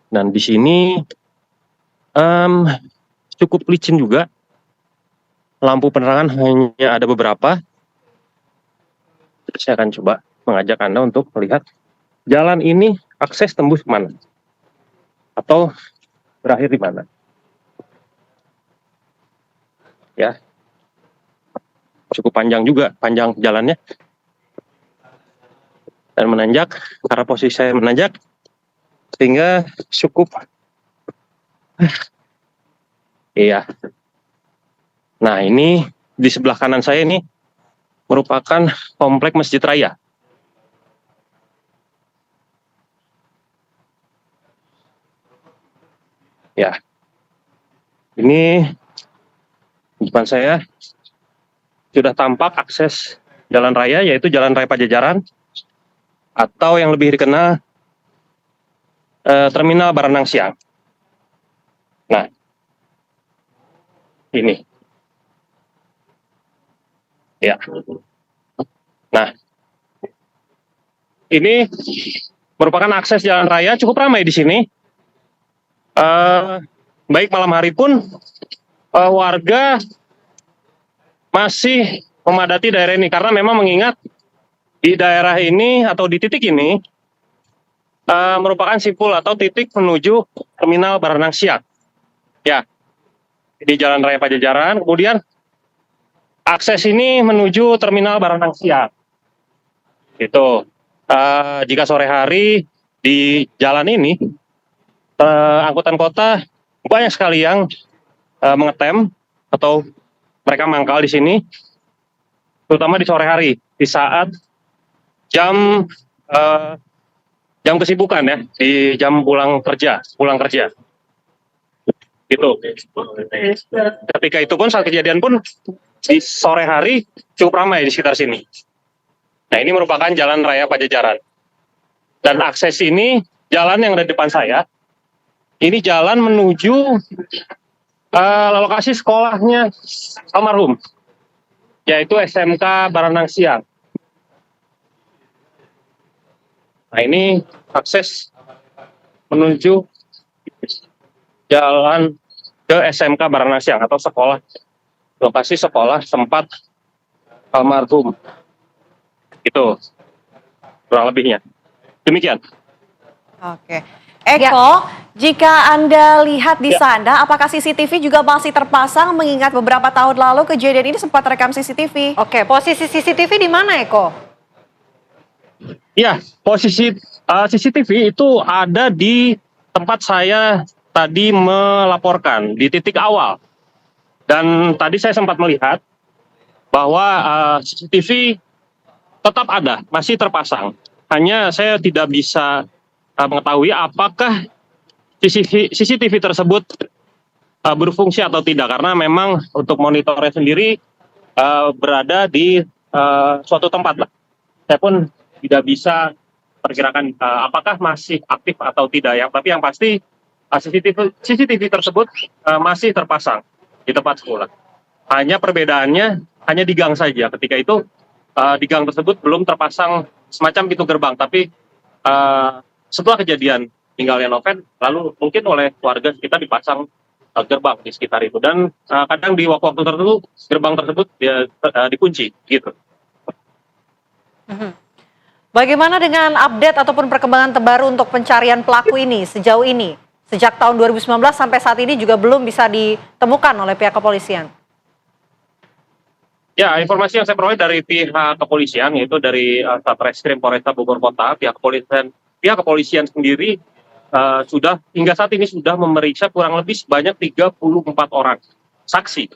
Dan di sini cukup licin juga. Lampu penerangan hanya ada beberapa. Saya akan coba mengajak Anda untuk melihat jalan ini akses tembus kemana atau berakhir di mana. Ya, cukup panjang juga, panjang jalannya dan menanjak, karena posisi saya menanjak sehingga cukup. Iya. Nah, ini di sebelah kanan saya ini merupakan komplek Masjid Raya. Ya, ini di depan saya sudah tampak akses jalan raya, yaitu Jalan Raya Pajajaran atau yang lebih dikenal Terminal Baranang Siang. Nah, ini. Ya. Nah, ini merupakan akses jalan raya, cukup ramai di sini. Baik malam hari pun warga masih memadati daerah ini, karena memang mengingat di daerah ini atau di titik ini merupakan simpul atau titik menuju Terminal Baranang Siang. Ya, di Jalan Raya Pajajaran, kemudian akses ini menuju Terminal Baranang Siang. Itu jika sore hari di jalan ini angkutan kota banyak sekali yang mengetem atau mereka mangkal di sini, terutama di sore hari, di saat jam kesibukan ya, di jam pulang kerja. Gitu. Ketika itu pun saat kejadian pun di sore hari cukup ramai di sekitar sini. Nah, ini merupakan jalan raya Pajajaran. Dan akses ini, jalan yang ada di depan saya, ini jalan menuju lokasi sekolahnya almarhum, yaitu SMK Baranang Siang. Nah, ini akses menuju jalan ke SMK Baranang Siang atau sekolah, lokasi sekolah tempat almarhum. Itu kurang lebihnya. Demikian. Oke. Eko, jika Anda lihat di sana, apakah CCTV juga masih terpasang mengingat beberapa tahun lalu kejadian ini sempat rekam CCTV? Oke, posisi CCTV di mana, Eko? Ya, posisi CCTV itu ada di tempat saya tadi melaporkan, di titik awal. Dan tadi saya sempat melihat bahwa CCTV tetap ada, masih terpasang. Hanya saya tidak bisa mengetahui apakah CCTV tersebut berfungsi atau tidak, karena memang untuk monitornya sendiri berada di suatu tempat lah. Saya pun tidak bisa perkirakan apakah masih aktif atau tidak ya, tapi yang pasti CCTV tersebut masih terpasang di tempat sekolah. Hanya perbedaannya hanya di gang saja. Ketika itu di gang tersebut belum terpasang semacam pintu gerbang, tapi setelah kejadian meninggalnya Noven, lalu mungkin oleh warga sekitar dipasang gerbang di sekitar itu. Dan kadang di waktu-waktu tertentu gerbang tersebut dikunci gitu. Bagaimana dengan update ataupun perkembangan terbaru untuk pencarian pelaku ini sejauh ini? Sejak tahun 2019 sampai saat ini juga belum bisa ditemukan oleh pihak kepolisian. Ya, informasi yang saya peroleh dari pihak kepolisian, yaitu dari Satreskrim Polresta Bogor Kota, pihak kepolisian sendiri sudah hingga saat ini sudah memeriksa kurang lebih sebanyak 34 orang saksi.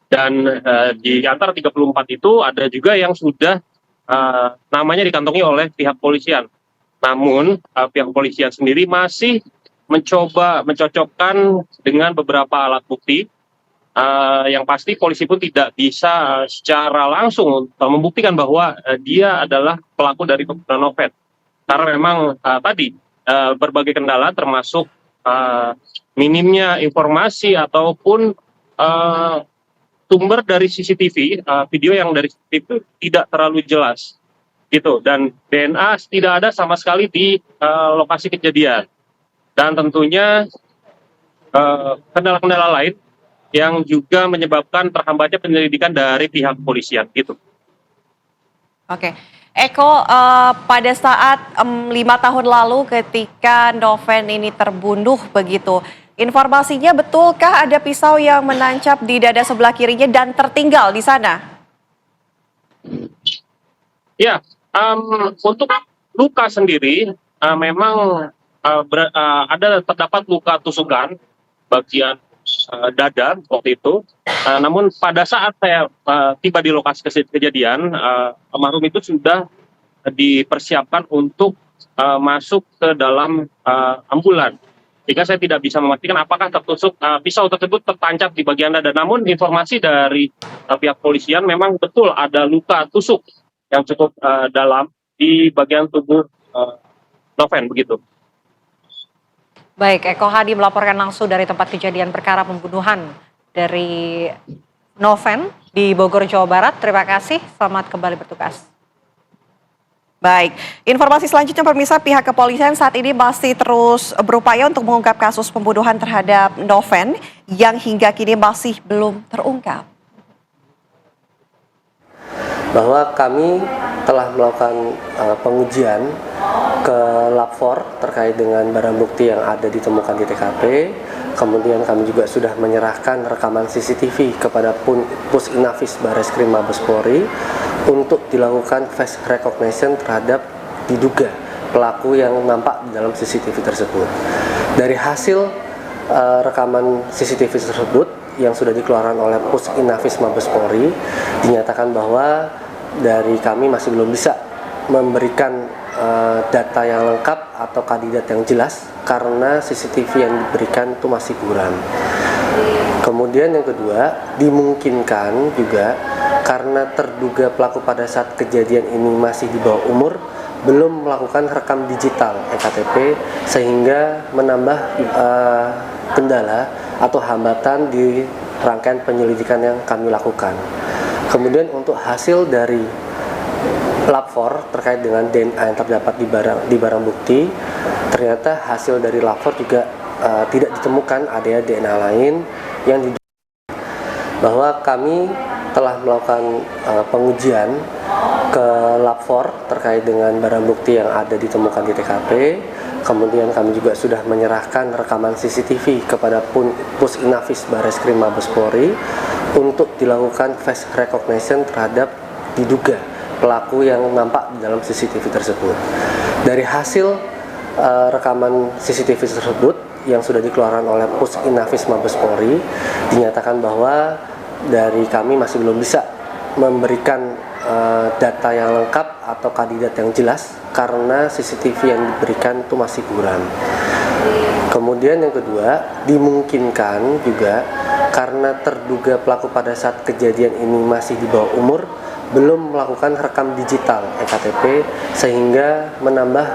Dan di antara 34 itu ada juga yang sudah namanya dikantongi oleh pihak kepolisian. Namun pihak kepolisian sendiri masih mencoba mencocokkan dengan beberapa alat bukti. Yang pasti polisi pun tidak bisa secara langsung membuktikan bahwa dia adalah pelaku dari pembunuhan Noven. Karena memang tadi berbagai kendala termasuk minimnya informasi ataupun sumber dari CCTV, video yang dari CCTV itu tidak terlalu jelas gitu, dan DNA tidak ada sama sekali di lokasi kejadian, dan tentunya kendala-kendala lain yang juga menyebabkan terhambatnya penyelidikan dari pihak kepolisian gitu. Oke, Eko, pada saat 5 tahun lalu ketika Noven ini terbunuh begitu, informasinya betulkah ada pisau yang menancap di dada sebelah kirinya dan tertinggal di sana? Ya, untuk luka sendiri memang terdapat luka tusukan bagian dada waktu itu. Namun pada saat saya tiba di lokasi kejadian, almarhum itu sudah dipersiapkan untuk masuk ke dalam ambulan. Jika saya tidak bisa memastikan apakah pisau tersebut tertancap di bagian dada. Namun informasi dari pihak polisian memang betul ada luka tusuk yang cukup dalam di bagian tubuh Noven begitu. Baik, Eko Hadi melaporkan langsung dari tempat kejadian perkara pembunuhan dari Noven di Bogor, Jawa Barat. Terima kasih, selamat kembali bertugas. Baik, informasi selanjutnya pemirsa, pihak kepolisian saat ini masih terus berupaya untuk mengungkap kasus pembunuhan terhadap Noven yang hingga kini masih belum terungkap. Bahwa kami telah melakukan pengujian ke Lab 4 terkait dengan barang bukti yang ada ditemukan di TKP. Kemudian kami juga sudah menyerahkan rekaman CCTV kepada Pusinafis Barreskrim Mabes Polri untuk dilakukan face recognition terhadap diduga pelaku yang nampak di dalam CCTV tersebut. Dari hasil rekaman CCTV tersebut yang sudah dikeluarkan oleh Pusinafis Mabes Polri, dinyatakan bahwa dari kami masih belum bisa memberikan data yang lengkap atau kandidat yang jelas karena CCTV yang diberikan itu masih kurang. Kemudian yang kedua, dimungkinkan juga karena terduga pelaku pada saat kejadian ini masih di bawah umur, belum melakukan rekam digital EKTP sehingga menambah kendala atau hambatan di rangkaian penyelidikan yang kami lakukan. Kemudian untuk hasil dari lapor terkait dengan DNA yang terdapat di barang bukti, ternyata hasil dari lapor juga tidak ditemukan adanya DNA lain yang diduga, bahwa kami telah melakukan pengujian ke lapor terkait dengan barang bukti yang ada ditemukan di TKP. Kemudian kami juga sudah menyerahkan rekaman CCTV kepada Pusinafis Barreskrim Mabes Polri untuk dilakukan face recognition terhadap diduga pelaku yang nampak di dalam CCTV tersebut. Dari hasil rekaman CCTV tersebut yang sudah dikeluarkan oleh Pusinafis Mabes Polri, dinyatakan bahwa dari kami masih belum bisa memberikan data yang lengkap atau kandidat yang jelas karena CCTV yang diberikan itu masih kurang. Kemudian yang kedua, dimungkinkan juga karena terduga pelaku pada saat kejadian ini masih di bawah umur, belum melakukan rekam digital EKTP sehingga menambah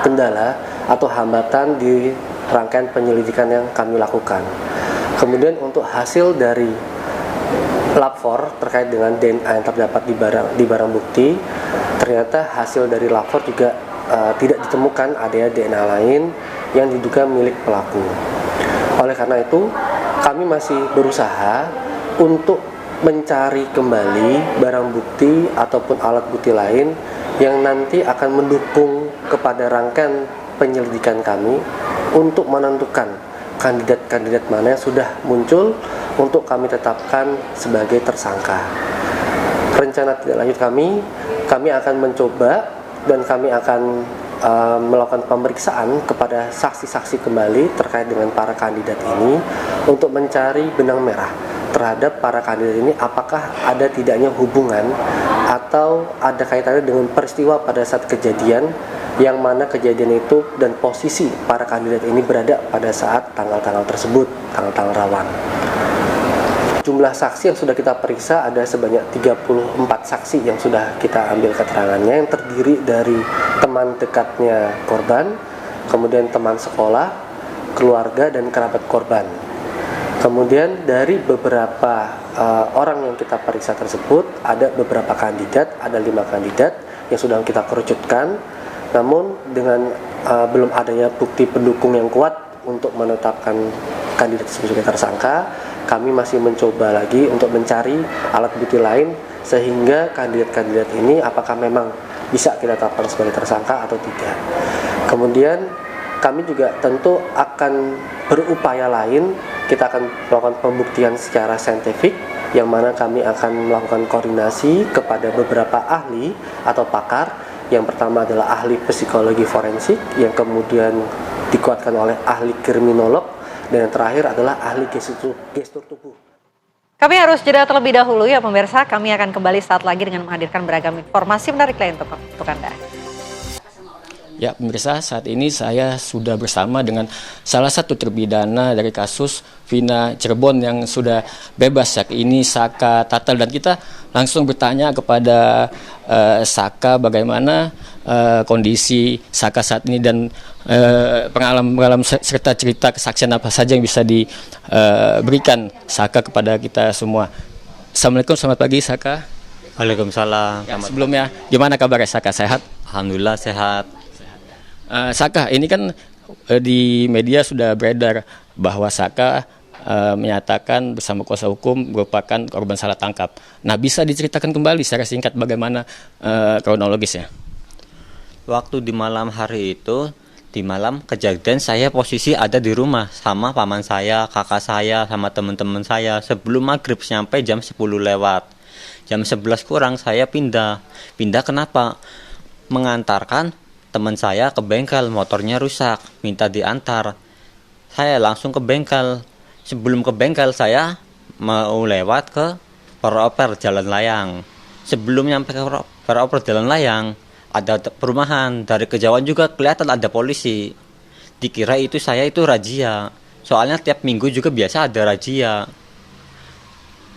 kendala atau hambatan di rangkaian penyelidikan yang kami lakukan. Kemudian untuk hasil dari lapor terkait dengan DNA yang terdapat di barang bukti, ternyata hasil dari lapor juga tidak ditemukan adanya DNA lain yang diduga milik pelaku. Oleh karena itu, kami masih berusaha untuk mencari kembali barang bukti ataupun alat bukti lain yang nanti akan mendukung kepada rangkaian penyelidikan kami untuk menentukan kandidat-kandidat mana yang sudah muncul untuk kami tetapkan sebagai tersangka. Rencana tindak lanjut kami akan mencoba dan kami akan melakukan pemeriksaan kepada saksi-saksi kembali terkait dengan para kandidat ini untuk mencari benang merah terhadap para kandidat ini, apakah ada tidaknya hubungan atau ada kaitannya dengan peristiwa pada saat kejadian, yang mana kejadian itu dan posisi para kandidat ini berada pada saat tanggal-tanggal tersebut, tanggal-tanggal rawan. Jumlah saksi yang sudah kita periksa ada sebanyak 34 saksi yang sudah kita ambil keterangannya, yang terdiri dari teman dekatnya korban, kemudian teman sekolah, keluarga, dan kerabat korban. Kemudian dari beberapa orang yang kita periksa tersebut, ada beberapa kandidat, ada 5 kandidat yang sudah kita kerucutkan. Namun dengan belum adanya bukti pendukung yang kuat untuk menetapkan kandidat sebagai tersangka, kami masih mencoba lagi untuk mencari alat bukti lain sehingga kandidat-kandidat ini apakah memang bisa kita tetapkan sebagai tersangka atau tidak. Kemudian kami juga tentu akan berupaya lain, kita akan melakukan pembuktian secara saintifik, yang mana kami akan melakukan koordinasi kepada beberapa ahli atau pakar. Yang pertama adalah ahli psikologi forensik, yang kemudian dikuatkan oleh ahli kriminolog, dan yang terakhir adalah ahli gestur tubuh. Kami harus jeda terlebih dahulu ya pemirsa, kami akan kembali saat lagi dengan menghadirkan beragam informasi menarik lain untuk Anda. Ya pemirsa, saat ini saya sudah bersama dengan salah satu terpidana dari kasus Vina Cirebon yang sudah bebas, ini Saka Tatal, dan kita langsung bertanya kepada Saka bagaimana kondisi Saka saat ini dan pengalaman serta cerita kesaksian apa saja yang bisa diberikan Saka kepada kita semua. Assalamualaikum, selamat pagi Saka. Waalaikumsalam. Ya, sebelumnya gimana kabarnya Saka, sehat? Alhamdulillah sehat. Saka, ini kan di media sudah beredar bahwa Saka menyatakan bersama kuasa hukum merupakan korban salah tangkap. Nah, bisa diceritakan kembali secara singkat bagaimana kronologisnya? Waktu di malam hari itu, di malam kejadian saya posisi ada di rumah sama paman saya, kakak saya, sama teman-teman saya. Sebelum maghrib sampai jam 10 lewat. Jam 11 kurang saya pindah. Pindah kenapa? Mengantarkan teman saya ke bengkel, motornya rusak, minta diantar. Saya langsung ke bengkel. Sebelum ke bengkel saya mau lewat ke peroper Jalan Layang. Sebelum nyampe ke peroper Jalan Layang, ada perumahan. Dari kejauhan juga kelihatan ada polisi. Dikira saya itu razia. Soalnya tiap minggu juga biasa ada razia.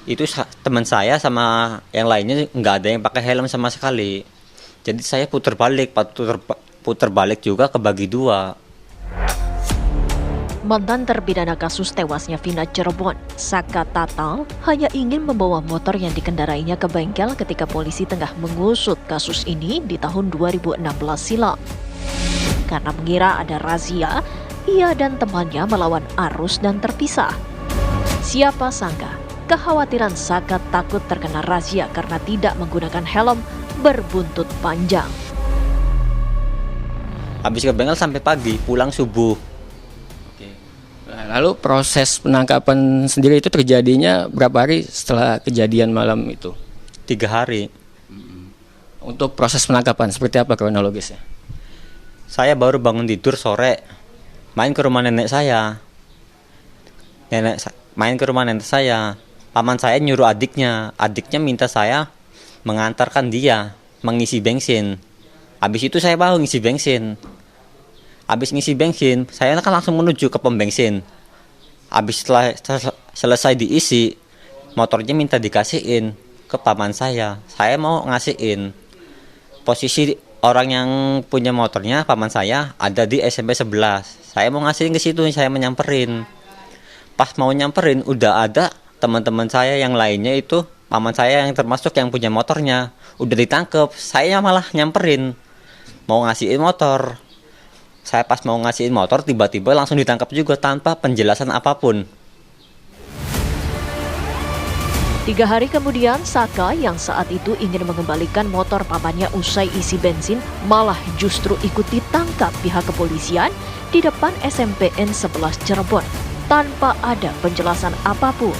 Itu teman saya sama yang lainnya nggak ada yang pakai helm sama sekali. Jadi saya putar balik juga kebagi dua. Mantan terpidana kasus tewasnya Vina Cirebon, Saka Tatal, hanya ingin membawa motor yang dikendarainya ke bengkel ketika polisi tengah mengusut kasus ini di tahun 2016 silam. Karena mengira ada razia, ia dan temannya melawan arus dan terpisah. Siapa sangka, kekhawatiran Saka takut terkena razia karena tidak menggunakan helm berbuntut panjang. Habis ke bengkel sampai pagi, pulang subuh. Lalu proses penangkapan sendiri itu terjadinya berapa hari setelah kejadian malam itu? 3 hari. Untuk proses penangkapan seperti apa kronologisnya? Saya baru bangun tidur sore, main ke rumah nenek saya. Main ke rumah nenek saya. Paman saya nyuruh adiknya minta saya mengantarkan dia mengisi bensin. Habis itu saya baru ngisi bensin. Habis ngisi bensin, saya kan langsung menuju ke pom bensin. Habis setelah selesai diisi, motornya minta dikasihin ke paman saya. Saya mau ngasihin. Posisi orang yang punya motornya, paman saya, ada di SMP 11. Saya mau ngasihin ke situ, saya menyamperin. Pas mau nyamperin, udah ada teman-teman saya yang lainnya itu, paman saya yang termasuk yang punya motornya, udah ditangkep. Saya malah nyamperin, mau ngasihin motor. Saya pas mau ngasihin motor, tiba-tiba langsung ditangkap juga tanpa penjelasan apapun. 3 hari kemudian, Saka yang saat itu ingin mengembalikan motor pamannya usai isi bensin, malah justru ikut ditangkap pihak kepolisian di depan SMPN 11 Cirebon, tanpa ada penjelasan apapun.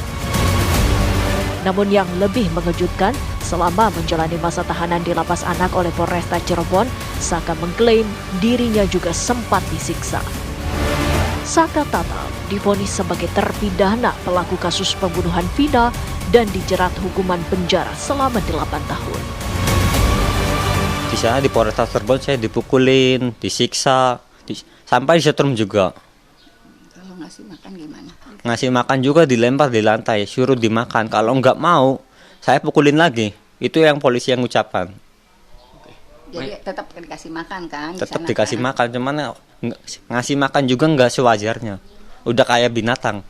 Namun yang lebih mengejutkan, selama menjalani masa tahanan di lapas anak oleh Polresta Cirebon, Saka mengklaim dirinya juga sempat disiksa. Saka Tatal divonis sebagai terpidana pelaku kasus pembunuhan Vina dan dijerat hukuman penjara selama 8 tahun. Di sana di Polresta Cirebon saya dipukulin, disiksa, sampai disetrum juga. Kalau ngasih makan gimana? Ngasih makan juga dilempar di lantai, suruh dimakan. Kalau nggak mau, saya pukulin lagi. Itu yang polisi yang ucapan. Jadi tetap dikasih makan kan? Tetap dikasih makan, cuman ngasih makan juga nggak sewajarnya. Udah kayak binatang.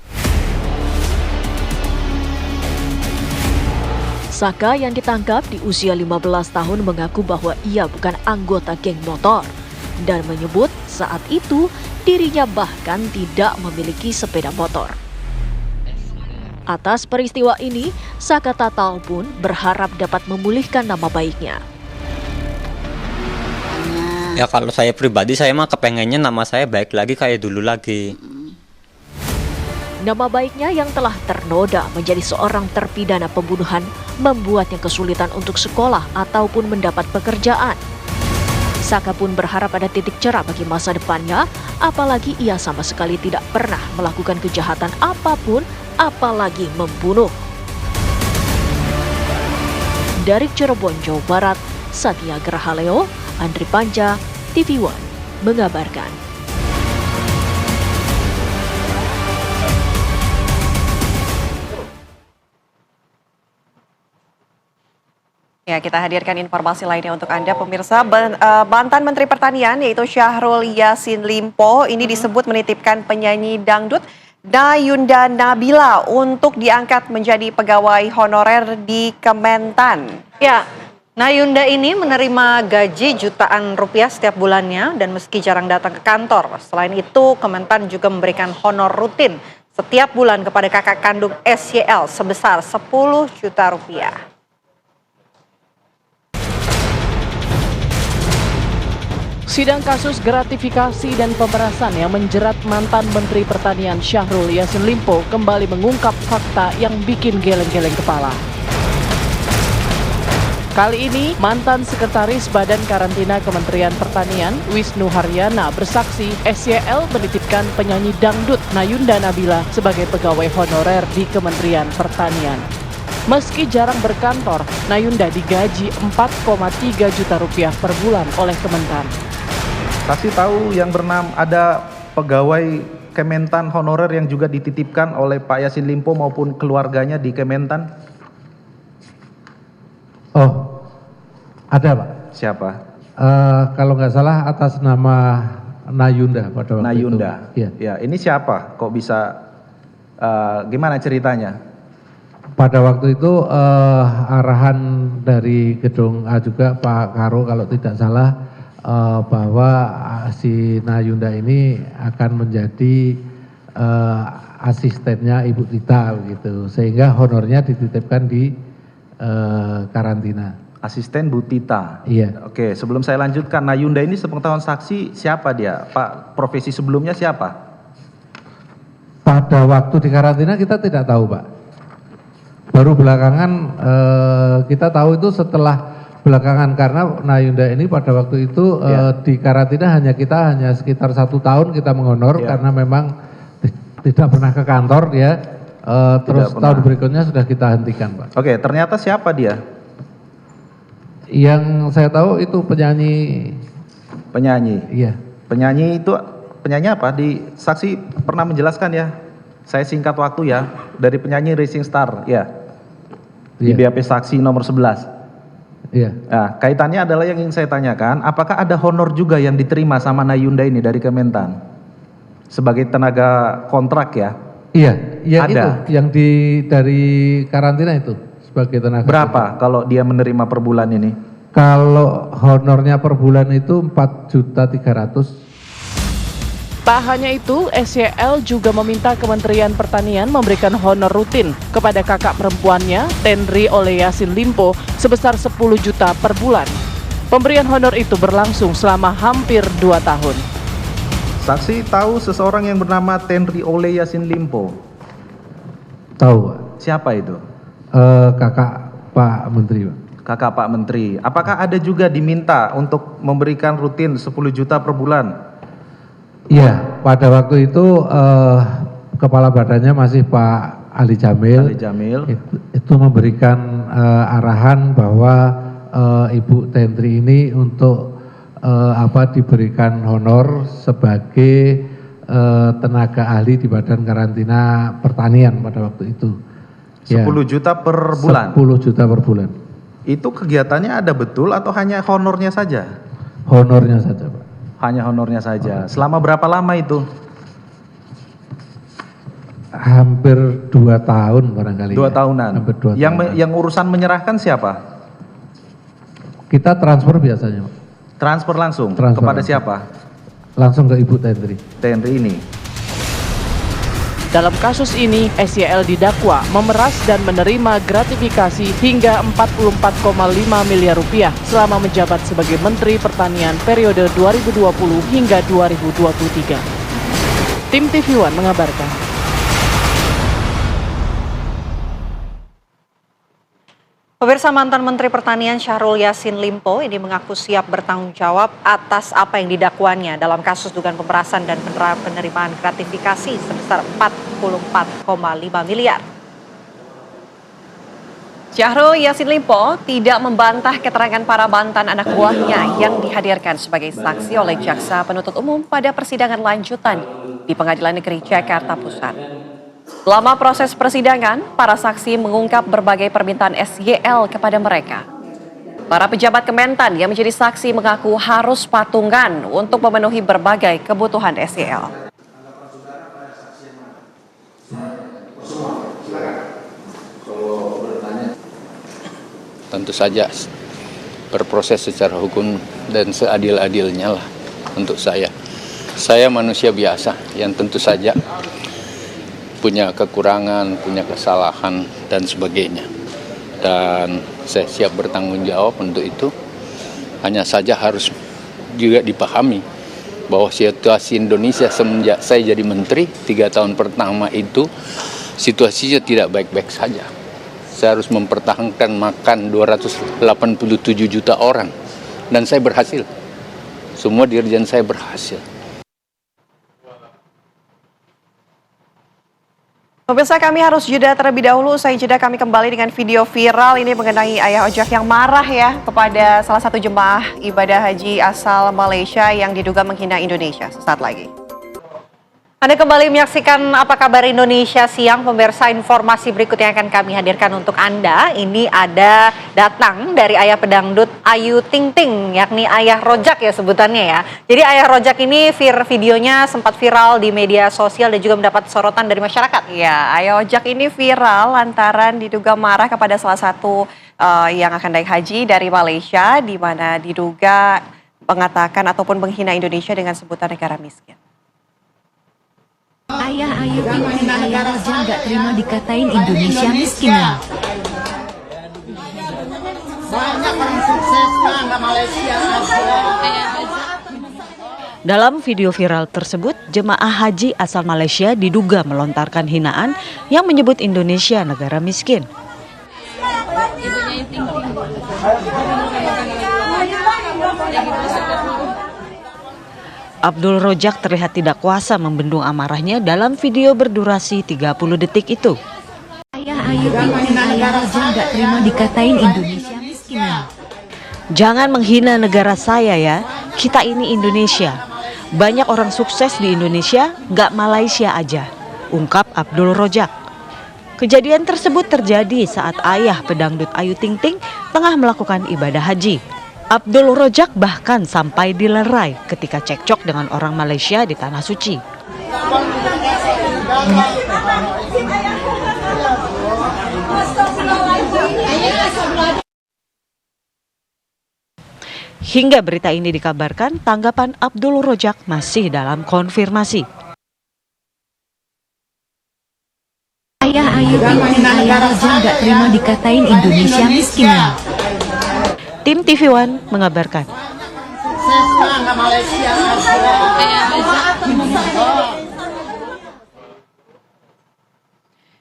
Saka yang ditangkap di usia 15 tahun mengaku bahwa ia bukan anggota geng motor dan menyebut saat itu dirinya bahkan tidak memiliki sepeda motor. Atas peristiwa ini, Saka Tatal pun berharap dapat memulihkan nama baiknya. Ya kalau saya pribadi, saya mah kepengennya nama saya baik lagi kayak dulu lagi. Nama baiknya yang telah ternoda menjadi seorang terpidana pembunuhan membuatnya kesulitan untuk sekolah ataupun mendapat pekerjaan. Saka pun berharap ada titik cerah bagi masa depannya, apalagi ia sama sekali tidak pernah melakukan kejahatan apapun, apalagi membunuh. Dari Cirebon, Jawa Barat, Satya Grahaleo, Andri Panja, TV One mengabarkan. Ya, kita hadirkan informasi lainnya untuk Anda pemirsa. Mantan Menteri Pertanian yaitu Syahrul Yassin Limpo ini disebut menitipkan penyanyi dangdut Nayunda Nabila untuk diangkat menjadi pegawai honorer di Kementan. Ya, Nayunda ini menerima gaji jutaan rupiah setiap bulannya dan meski jarang datang ke kantor. Selain itu, Kementan juga memberikan honor rutin setiap bulan kepada kakak kandung SYL sebesar 10 juta rupiah. Sidang kasus gratifikasi dan pemerasan yang menjerat mantan Menteri Pertanian Syahrul Yassin Limpo kembali mengungkap fakta yang bikin geleng-geleng kepala. Kali ini, mantan Sekretaris Badan Karantina Kementerian Pertanian, Wisnu Haryana, bersaksi SYL menitipkan penyanyi dangdut Nayunda Nabila sebagai pegawai honorer di Kementerian Pertanian. Meski jarang berkantor, Nayunda digaji 4,3 juta rupiah per bulan oleh Kementan. Saksi tahu yang bernama ada pegawai Kementan honorer yang juga dititipkan oleh Pak Yassin Limpo maupun keluarganya di Kementan? Oh, ada Pak. Siapa? Kalau nggak salah atas nama Nayunda pada waktu Nayunda. itu. Ya, ini siapa? Kok bisa? Gimana ceritanya? Pada waktu itu arahan dari gedung A juga Pak Karo kalau tidak salah bahwa si Nayunda ini akan menjadi asistennya Ibu Tita gitu, sehingga honornya dititipkan di karantina. Asisten Bu Tita. Iya. Oke, sebelum saya lanjutkan, Nayunda ini sepengetahuan saksi siapa dia? Pak, profesi sebelumnya siapa? Pada waktu di karantina kita tidak tahu Pak. Baru belakangan kita tahu itu setelah belakangan, karena Nayunda ini pada waktu itu di karantina hanya sekitar 1 tahun kita menghonor karena memang tidak pernah ke kantor ya. Terus tahun berikutnya sudah kita hentikan Pak. Oke, ternyata siapa dia? Yang saya tahu itu penyanyi. Penyanyi? Iya. Penyanyi itu, penyanyi apa? Di saksi pernah menjelaskan ya. Saya singkat waktu ya. Dari penyanyi Rising Star, ya. Di BAP saksi nomor 11. Iya. Nah, kaitannya adalah yang ingin saya tanyakan, apakah ada honor juga yang diterima sama Nayunda ini dari Kementan? Sebagai tenaga kontrak ya? Iya, yang ada. itu, yang dari karantina itu sebagai tenaga. Berapa kalau dia menerima per bulan ini? Kalau honornya per bulan itu 4.300.000. Tak hanya itu, SYL juga meminta Kementerian Pertanian memberikan honor rutin kepada kakak perempuannya, Tenri oleh Yassin Limpo, sebesar 10 juta per bulan. Pemberian honor itu berlangsung selama hampir 2 tahun. Saksi tahu seseorang yang bernama Tenri oleh Yassin Limpo? Tahu Pak. Siapa itu? Kakak Pak Menteri Pak. Kakak Pak Menteri. Apakah ada juga diminta untuk memberikan rutin 10 juta per bulan? Iya, pada waktu itu kepala badannya masih Pak Ali Jamil. Ali Jamil. Itu memberikan arahan bahwa Ibu Tenri ini untuk diberikan honor sebagai tenaga ahli di Badan Karantina Pertanian pada waktu itu. 10 juta per bulan? 10 juta per bulan. Itu kegiatannya ada betul atau hanya honornya saja? Honornya saja Pak. Hanya honornya saja. Selama berapa lama itu? Hampir 2 tahun barangkali. 2 tahunan. Hampir 2 tahun. Yang urusan menyerahkan siapa? Kita transfer biasanya Pak. Transfer langsung? Transfer Kepada langsung. siapa? Langsung ke Ibu Tenri. Tenri ini. Dalam kasus ini, SYL didakwa memeras dan menerima gratifikasi hingga 44,5 miliar rupiah selama menjabat sebagai Menteri Pertanian periode 2020 hingga 2023. Tim TV One mengabarkan. Pemirsa, mantan Menteri Pertanian Syahrul Yassin Limpo ini mengaku siap bertanggung jawab atas apa yang didakwannya dalam kasus dugaan pemerasan dan penerimaan gratifikasi sebesar 44,5 miliar. Syahrul Yassin Limpo tidak membantah keterangan para mantan anak buahnya yang dihadirkan sebagai saksi oleh Jaksa Penuntut Umum pada persidangan lanjutan di Pengadilan Negeri Jakarta Pusat. Selama proses persidangan, para saksi mengungkap berbagai permintaan SYL kepada mereka. Para pejabat Kementan yang menjadi saksi mengaku harus patungan untuk memenuhi berbagai kebutuhan SYL. Tentu saja berproses secara hukum dan seadil-adilnya lah untuk saya. Saya manusia biasa yang tentu saja punya kekurangan, punya kesalahan, dan sebagainya. Dan saya siap bertanggung jawab untuk itu. Hanya saja harus juga dipahami bahwa situasi Indonesia semenjak saya jadi menteri, 3 tahun pertama itu situasinya tidak baik-baik saja. Saya harus mempertahankan makan 287 juta orang. Dan saya berhasil. Semua dirjen saya berhasil. Pemirsa, kami harus jeda terlebih dahulu. Usai jeda kami kembali dengan video viral ini mengenai ayah ojek yang marah ya kepada salah satu jemaah ibadah haji asal Malaysia yang diduga menghina Indonesia. Sesaat lagi. Anda kembali menyaksikan Apa Kabar Indonesia Siang. Pemirsa, informasi berikut yang akan kami hadirkan untuk Anda. Ini ada datang dari ayah pedangdut Ayu Ting Ting, yakni Ayah Rojak ya sebutannya ya. Jadi Ayah Rojak ini videonya sempat viral di media sosial dan juga mendapat sorotan dari masyarakat. Ya, Ayah Ojak ini viral lantaran diduga marah kepada salah satu yang akan naik haji dari Malaysia, di mana diduga mengatakan ataupun menghina Indonesia dengan sebutan negara miskin. Ayah Ayu Ting Ting Ayah Rojak nggak terima dikatain Indonesia miskin. Banyak orang sukses nggak Malaysia. Dalam video viral tersebut, jemaah haji asal Malaysia diduga melontarkan hinaan yang menyebut Indonesia negara miskin. Abdul Rojak terlihat tidak kuasa membendung amarahnya dalam video berdurasi 30 detik itu. Ayah Ayu Ting Ting Ayah Rojak nggak terima dikatain Indonesia miskin. Jangan menghina negara saya ya, kita ini Indonesia. Banyak orang sukses di Indonesia, nggak Malaysia aja, ungkap Abdul Rojak. Kejadian tersebut terjadi saat ayah pedangdut Ayu Ting Ting tengah melakukan ibadah haji. Abdul Rojak bahkan sampai dilerai ketika cekcok dengan orang Malaysia di Tanah Suci. Hingga berita ini dikabarkan, tanggapan Abdul Rojak masih dalam konfirmasi. Ayah Ayu Ting Ting Ayah Rojak nggak terima dikatain Indonesia miskin. Tim TV One mengabarkan.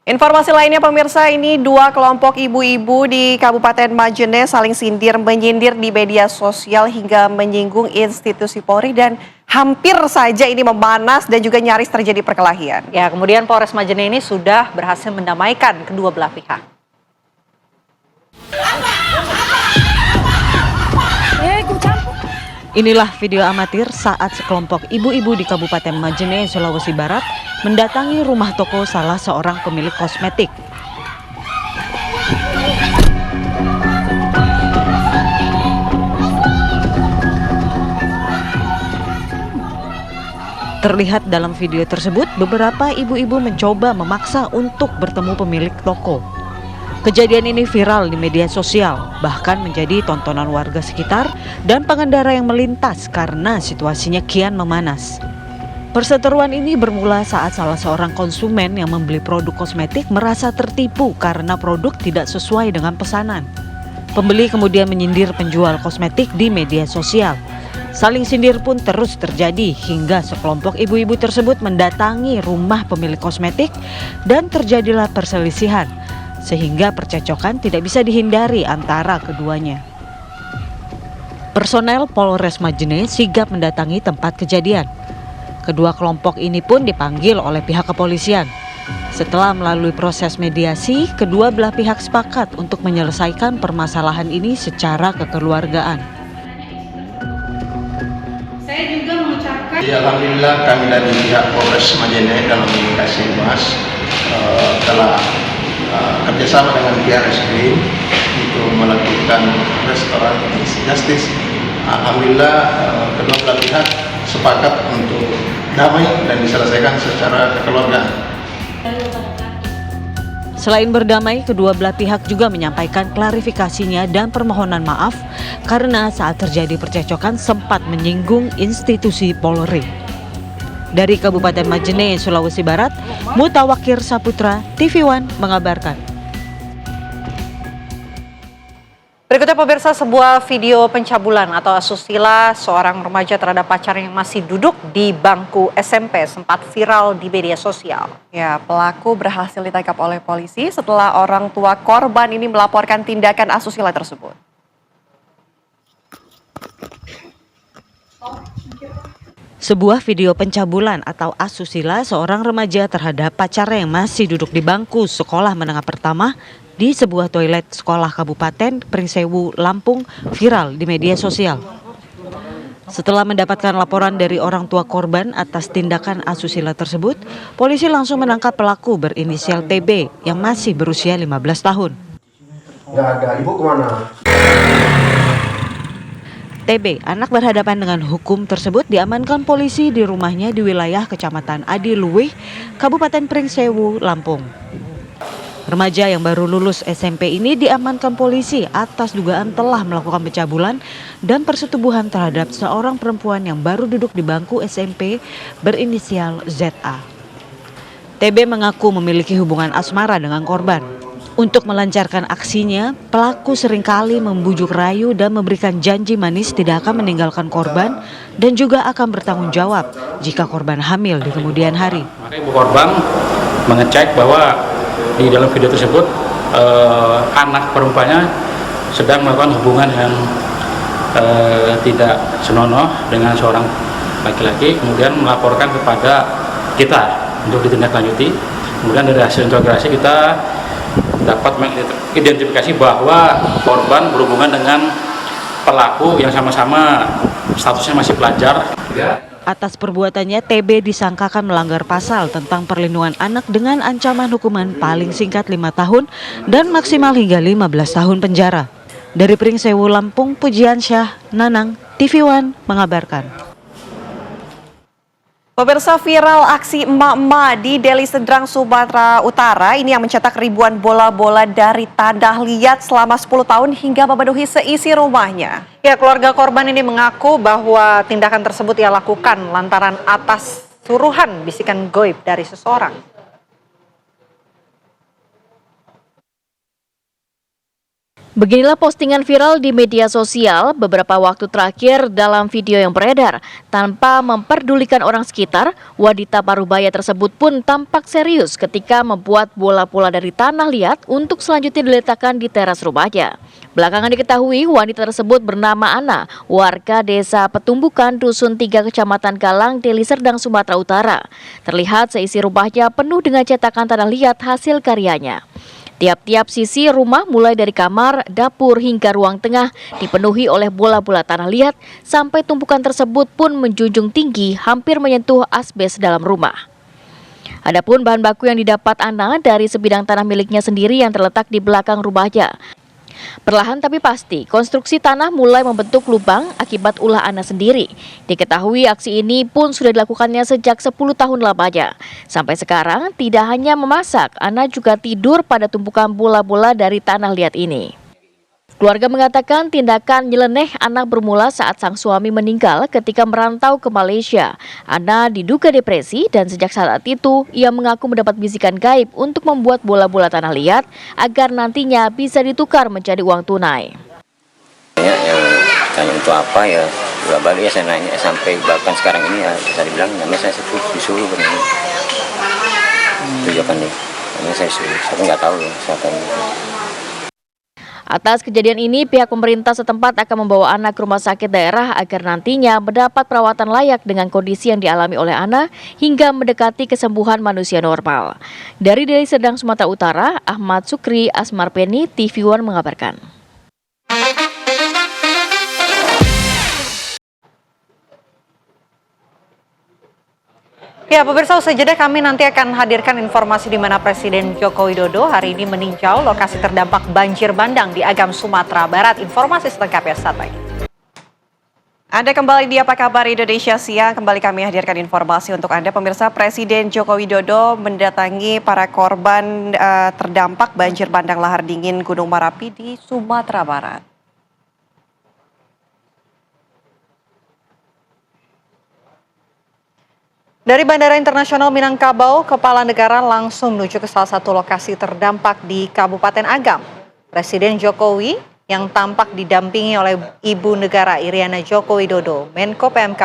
Informasi lainnya pemirsa, ini dua kelompok ibu-ibu di Kabupaten Majene saling menyindir di media sosial hingga menyinggung institusi Polri dan hampir saja ini memanas dan juga nyaris terjadi perkelahian. Ya, kemudian Polres Majene ini sudah berhasil mendamaikan kedua belah pihak. Inilah video amatir saat sekelompok ibu-ibu di Kabupaten Majene, Sulawesi Barat mendatangi rumah toko salah seorang pemilik kosmetik. Terlihat dalam video tersebut, beberapa ibu-ibu mencoba memaksa untuk bertemu pemilik toko. Kejadian ini viral di media sosial, bahkan menjadi tontonan warga sekitar dan pengendara yang melintas karena situasinya kian memanas. Perseteruan ini bermula saat salah seorang konsumen yang membeli produk kosmetik merasa tertipu karena produk tidak sesuai dengan pesanan. Pembeli kemudian menyindir penjual kosmetik di media sosial. Saling sindir pun terus terjadi hingga sekelompok ibu-ibu tersebut mendatangi rumah pemilik kosmetik dan terjadilah perselisihan. Sehingga percecokan tidak bisa dihindari antara keduanya. Personel Polres Majene sigap mendatangi tempat kejadian. Kedua kelompok ini pun dipanggil oleh pihak kepolisian. Setelah melalui proses mediasi, kedua belah pihak sepakat untuk menyelesaikan permasalahan ini secara kekeluargaan. Saya juga mengucapkan. Ya, alhamdulillah kami dari pihak Polres Majene dalam Kasibmas telah kerjasama dengan pihak reskrim untuk melakukan restoran justice. Alhamdulillah kedua belah pihak sepakat untuk damai dan diselesaikan secara kekeluargaan. Selain berdamai, kedua belah pihak juga menyampaikan klarifikasinya dan permohonan maaf karena saat terjadi percecokan sempat menyinggung institusi Polri. Dari Kabupaten Majene, Sulawesi Barat, Mutawakir Saputra, TV One mengabarkan. Berikutnya Berikutnya pemirsa, sebuah video pencabulan atau asusila seorang remaja terhadap pacar yang masih duduk di bangku SMP sempat viral di media sosial. Ya, pelaku berhasil ditangkap oleh polisi setelah orang tua korban ini melaporkan tindakan asusila tersebut. Sebuah video pencabulan atau asusila seorang remaja terhadap pacarnya yang masih duduk di bangku sekolah menengah pertama di sebuah toilet sekolah Kabupaten Pringsewu, Lampung viral di media sosial. Setelah mendapatkan laporan dari orang tua korban atas tindakan asusila tersebut, polisi langsung menangkap pelaku berinisial TB yang masih berusia 15 tahun. Nggak ada, ibu kemana? TB, anak berhadapan dengan hukum tersebut, diamankan polisi di rumahnya di wilayah Kecamatan Adiluwih, Kabupaten Pringsewu, Lampung. Remaja yang baru lulus SMP ini diamankan polisi atas dugaan telah melakukan pencabulan dan persetubuhan terhadap seorang perempuan yang baru duduk di bangku SMP berinisial ZA. TB mengaku memiliki hubungan asmara dengan korban. Untuk melancarkan aksinya, pelaku seringkali membujuk rayu dan memberikan janji manis tidak akan meninggalkan korban dan juga akan bertanggung jawab jika korban hamil di kemudian hari. Ibu korban mengecek bahwa di dalam video tersebut anak perempuannya sedang melakukan hubungan yang tidak senonoh dengan seorang laki-laki, kemudian melaporkan kepada kita untuk ditindaklanjuti. Kemudian dari hasil interogasi kita dapat mengidentifikasi bahwa korban berhubungan dengan pelaku yang sama-sama statusnya masih pelajar. Atas perbuatannya, TB disangkakan melanggar pasal tentang perlindungan anak dengan ancaman hukuman paling singkat 5 tahun dan maksimal hingga 15 tahun penjara. Dari Pringsewu, Lampung, Pujiansyah, Nanang, TV One mengabarkan. Pemirsa, viral aksi emak-emak di Deli Serdang, Sumatera Utara ini yang mencetak ribuan bola-bola dari tanah liat selama 10 tahun hingga memenuhi seisi rumahnya. Ya, keluarga korban ini mengaku bahwa tindakan tersebut ia lakukan lantaran atas suruhan bisikan goib dari seseorang. Beginilah postingan viral di media sosial beberapa waktu terakhir. Dalam video yang beredar, tanpa memperdulikan orang sekitar, wanita parubaya tersebut pun tampak serius ketika membuat bola-bola dari tanah liat untuk selanjutnya diletakkan di teras rumahnya. Belakangan diketahui wanita tersebut bernama Ana, warga desa Petumbukan, Dusun 3, Kecamatan Galang, Deli Serdang, Sumatera Utara. Terlihat seisi rumahnya penuh dengan cetakan tanah liat hasil karyanya. Tiap-tiap sisi rumah mulai dari kamar, dapur hingga ruang tengah dipenuhi oleh bola-bola tanah liat sampai tumpukan tersebut pun menjunjung tinggi hampir menyentuh asbes dalam rumah. Adapun bahan baku yang didapat Ana dari sebidang tanah miliknya sendiri yang terletak di belakang rumahnya. Perlahan tapi pasti, konstruksi tanah mulai membentuk lubang akibat ulah Ana sendiri. Diketahui aksi ini pun sudah dilakukannya sejak 10 tahun lamanya. Sampai sekarang, tidak hanya memasak, Ana juga tidur pada tumpukan bola-bola dari tanah liat ini. Keluarga mengatakan tindakan nyeleneh Ana bermula saat sang suami meninggal ketika merantau ke Malaysia. Ana diduga depresi dan sejak saat itu ia mengaku mendapat bisikan gaib untuk membuat bola-bola tanah liat agar nantinya bisa ditukar menjadi uang tunai. Ya, yang tanya untuk apa ya, balik ya saya nanya sampai bahkan sekarang ini ya bisa dibilang namanya saya disuruh begini. Itu nih, namanya saya suruh, saya nggak tahu ya siapa ini. Atas kejadian ini, pihak pemerintah setempat akan membawa Ana ke rumah sakit daerah agar nantinya mendapat perawatan layak dengan kondisi yang dialami oleh Ana hingga mendekati kesembuhan manusia normal. Dari Deli Serdang, Sumatera Utara, Ahmad Sukri Asmarpeni, TV One mengabarkan. Ya, pemirsa, usai jeda kami nanti akan hadirkan informasi di mana Presiden Joko Widodo hari ini meninjau lokasi terdampak banjir bandang di Agam, Sumatera Barat. Informasi selengkapnya saat lagi. Anda kembali di Apa Kabar Indonesia Siang. Kembali kami hadirkan informasi untuk Anda, pemirsa. Presiden Joko Widodo mendatangi para korban terdampak banjir bandang lahar dingin Gunung Merapi di Sumatera Barat. Dari Bandara Internasional Minangkabau, Kepala Negara langsung menuju ke salah satu lokasi terdampak di Kabupaten Agam. Presiden Jokowi yang tampak didampingi oleh Ibu Negara Iriana Joko Widodo, Menko PMK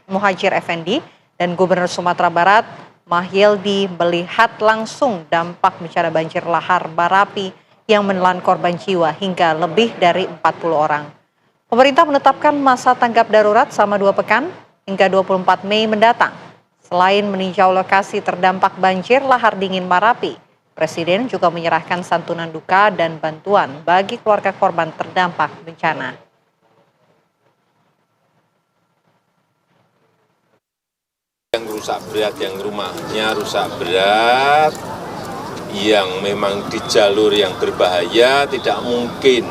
Muhadjir Effendi, dan Gubernur Sumatera Barat Mahyildi melihat langsung dampak bencana banjir lahar Marapi yang menelan korban jiwa hingga lebih dari 40 orang. Pemerintah menetapkan masa tanggap darurat selama 2 pekan hingga 24 Mei mendatang. Selain meninjau lokasi terdampak banjir lahar dingin Marapi, Presiden juga menyerahkan santunan duka dan bantuan bagi keluarga korban terdampak bencana. Yang rusak berat, yang rumahnya rusak berat, yang memang di jalur yang berbahaya, tidak mungkin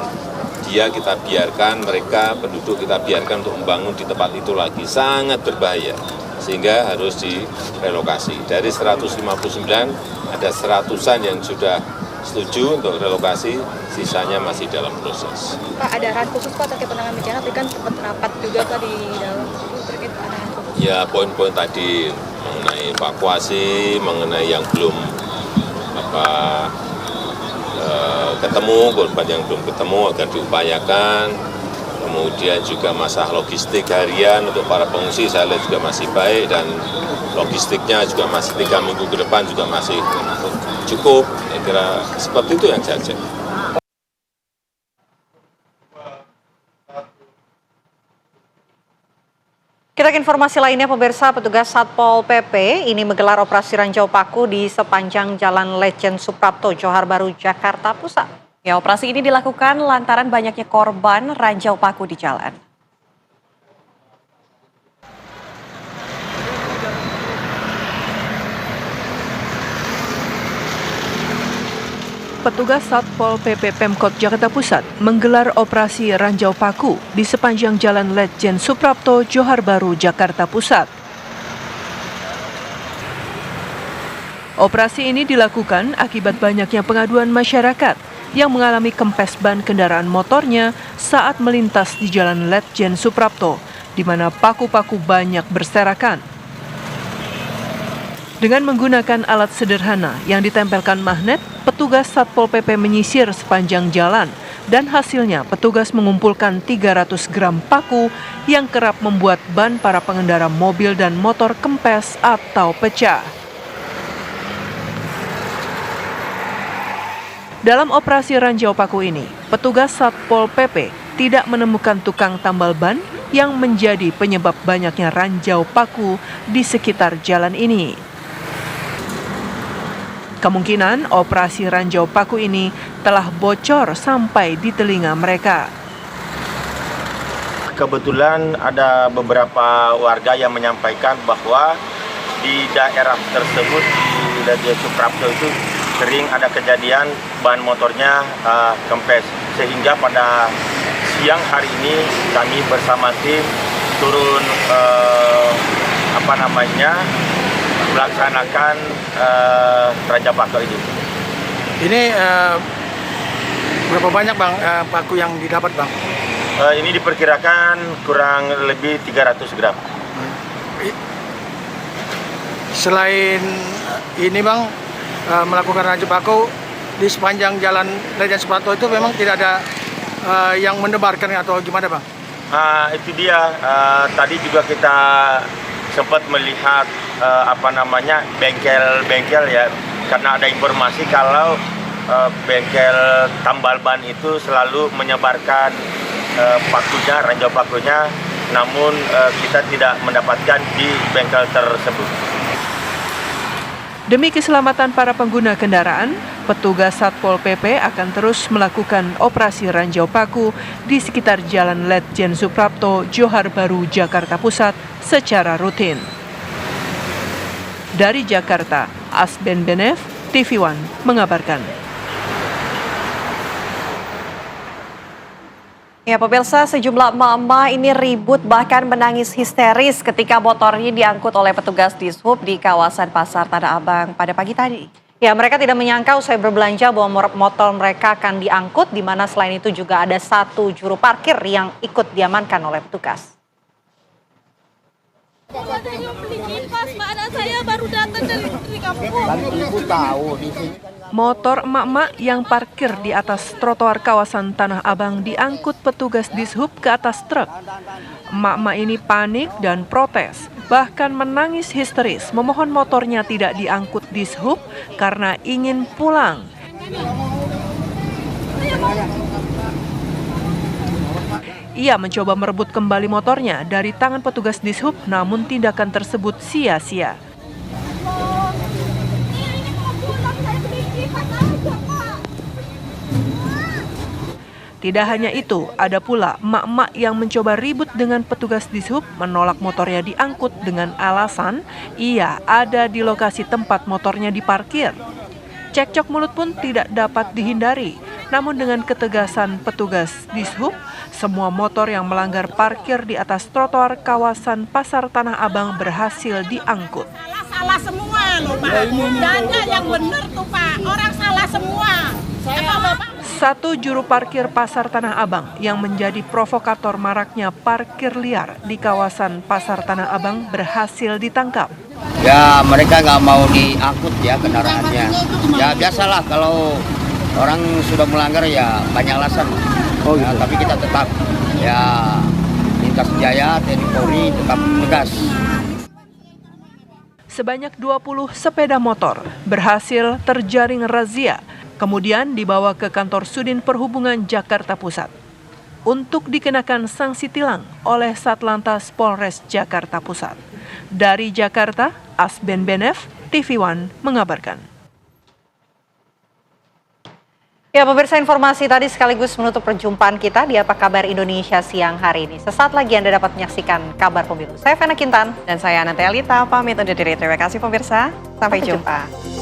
kita biarkan, mereka penduduk kita biarkan untuk membangun di tempat itu lagi, sangat berbahaya, sehingga harus direlokasi. Dari 159 ada 100-an yang sudah setuju untuk relokasi, sisanya masih dalam proses. Pak, ada arahan khusus Pak terkait penanganan bencana, tapi kan sempat rapat juga Pak di dalam terkait arahan khusus. Ya, poin-poin tadi mengenai evakuasi, mengenai yang belum ketemu, korban yang belum ketemu agar diupayakan. Kemudian juga masalah logistik harian untuk para pengungsi saya lihat juga masih baik, dan logistiknya juga masih 3 minggu ke depan juga masih cukup. Saya kira seperti itu yang saya cek. Kita ke informasi lainnya, pemirsa. Petugas Satpol PP ini menggelar operasi Ranjau Paku di sepanjang Jalan Letjen Suprapto, Johar Baru, Jakarta Pusat. Ya, operasi ini dilakukan lantaran banyaknya korban ranjau paku di jalan. Petugas Satpol PP Pemkot Jakarta Pusat menggelar operasi Ranjau Paku di sepanjang Jalan Letjen Suprapto, Johar Baru, Jakarta Pusat. Operasi ini dilakukan akibat banyaknya pengaduan masyarakat yang mengalami kempes ban kendaraan motornya saat melintas di Jalan Letjen Suprapto, di mana paku-paku banyak berserakan. Dengan menggunakan alat sederhana yang ditempelkan magnet, petugas Satpol PP menyisir sepanjang jalan, dan hasilnya petugas mengumpulkan 300 gram paku yang kerap membuat ban para pengendara mobil dan motor kempes atau pecah. Dalam operasi Ranjau Paku ini, petugas Satpol PP tidak menemukan tukang tambal ban yang menjadi penyebab banyaknya ranjau paku di sekitar jalan ini. Kemungkinan operasi Ranjau Paku ini telah bocor sampai di telinga mereka. Kebetulan ada beberapa warga yang menyampaikan bahwa di daerah tersebut, di Letjen Suprapto itu sering ada kejadian ban motornya kempes. Sehingga pada siang hari ini kami bersama tim turun melaksanakan Ranjau Paku ini. Ini berapa banyak Bang paku yang didapat Bang? Ini diperkirakan kurang lebih 300 gram. Selain ini Bang, melakukan Ranjau Paku di sepanjang Jalan Letjen Suprapto itu memang tidak ada yang mendebarkan atau gimana Bang? Itu dia, tadi juga kita sempat melihat bengkel-bengkel ya, karena ada informasi kalau bengkel tambal ban itu selalu menyebarkan pakunya, ranjau pakunya, namun kita tidak mendapatkan di bengkel tersebut. Demi keselamatan para pengguna kendaraan, petugas Satpol PP akan terus melakukan operasi Ranjau Paku di sekitar Jalan Letjen Suprapto, Johar Baru, Jakarta Pusat secara rutin. Dari Jakarta, Asben Benef, TV One mengabarkan. Ya, pemirsa, sejumlah emak-emak ini ribut bahkan menangis histeris ketika motornya diangkut oleh petugas Dishub di kawasan Pasar Tanah Abang pada pagi tadi. Ya, mereka tidak menyangka usai berbelanja bahwa motor mereka akan diangkut, di mana selain itu juga ada 1 juru parkir yang ikut diamankan oleh petugas. Pas anak saya baru datang dari kampung. Kan ibu tahu di sini kan Motor emak-emak yang parkir di atas trotoar kawasan Tanah Abang diangkut petugas Dishub ke atas truk. Emak-emak ini panik dan protes, bahkan menangis histeris memohon motornya tidak diangkut Dishub karena ingin pulang. Ia mencoba merebut kembali motornya dari tangan petugas Dishub, namun tindakan tersebut sia-sia. Tidak hanya itu, ada pula emak-emak yang mencoba ribut dengan petugas Dishub menolak motornya diangkut dengan alasan ia ada di lokasi tempat motornya diparkir. Cekcok mulut pun tidak dapat dihindari, namun dengan ketegasan petugas Dishub, semua motor yang melanggar parkir di atas trotoar kawasan Pasar Tanah Abang berhasil diangkut. Salah semua loh Pak. Dada yang bener tuh Pak, orang salah semua. Satu juru parkir Pasar Tanah Abang yang menjadi provokator maraknya parkir liar di kawasan Pasar Tanah Abang berhasil ditangkap. Ya mereka nggak mau diangkut ya kendaraannya. Ya biasalah kalau orang sudah melanggar ya banyak alasan. Oh, gitu. Ya, tapi kita tetap ya Lintas Jaya, TNI Polri tetap tegas. Sebanyak 20 sepeda motor berhasil terjaring razia, kemudian dibawa ke kantor Sudin Perhubungan Jakarta Pusat untuk dikenakan sanksi tilang oleh Satlantas Polres Jakarta Pusat. Dari Jakarta, Asben Benef, TV One mengabarkan. Ya, pemirsa, informasi tadi sekaligus menutup perjumpaan kita di Apa Kabar Indonesia siang hari ini. Sesaat lagi Anda dapat menyaksikan Kabar Pemilu. Saya Vena Kintan. Dan saya Anatea Lita, pamit undur diri. Terima kasih pemirsa. Sampai jumpa.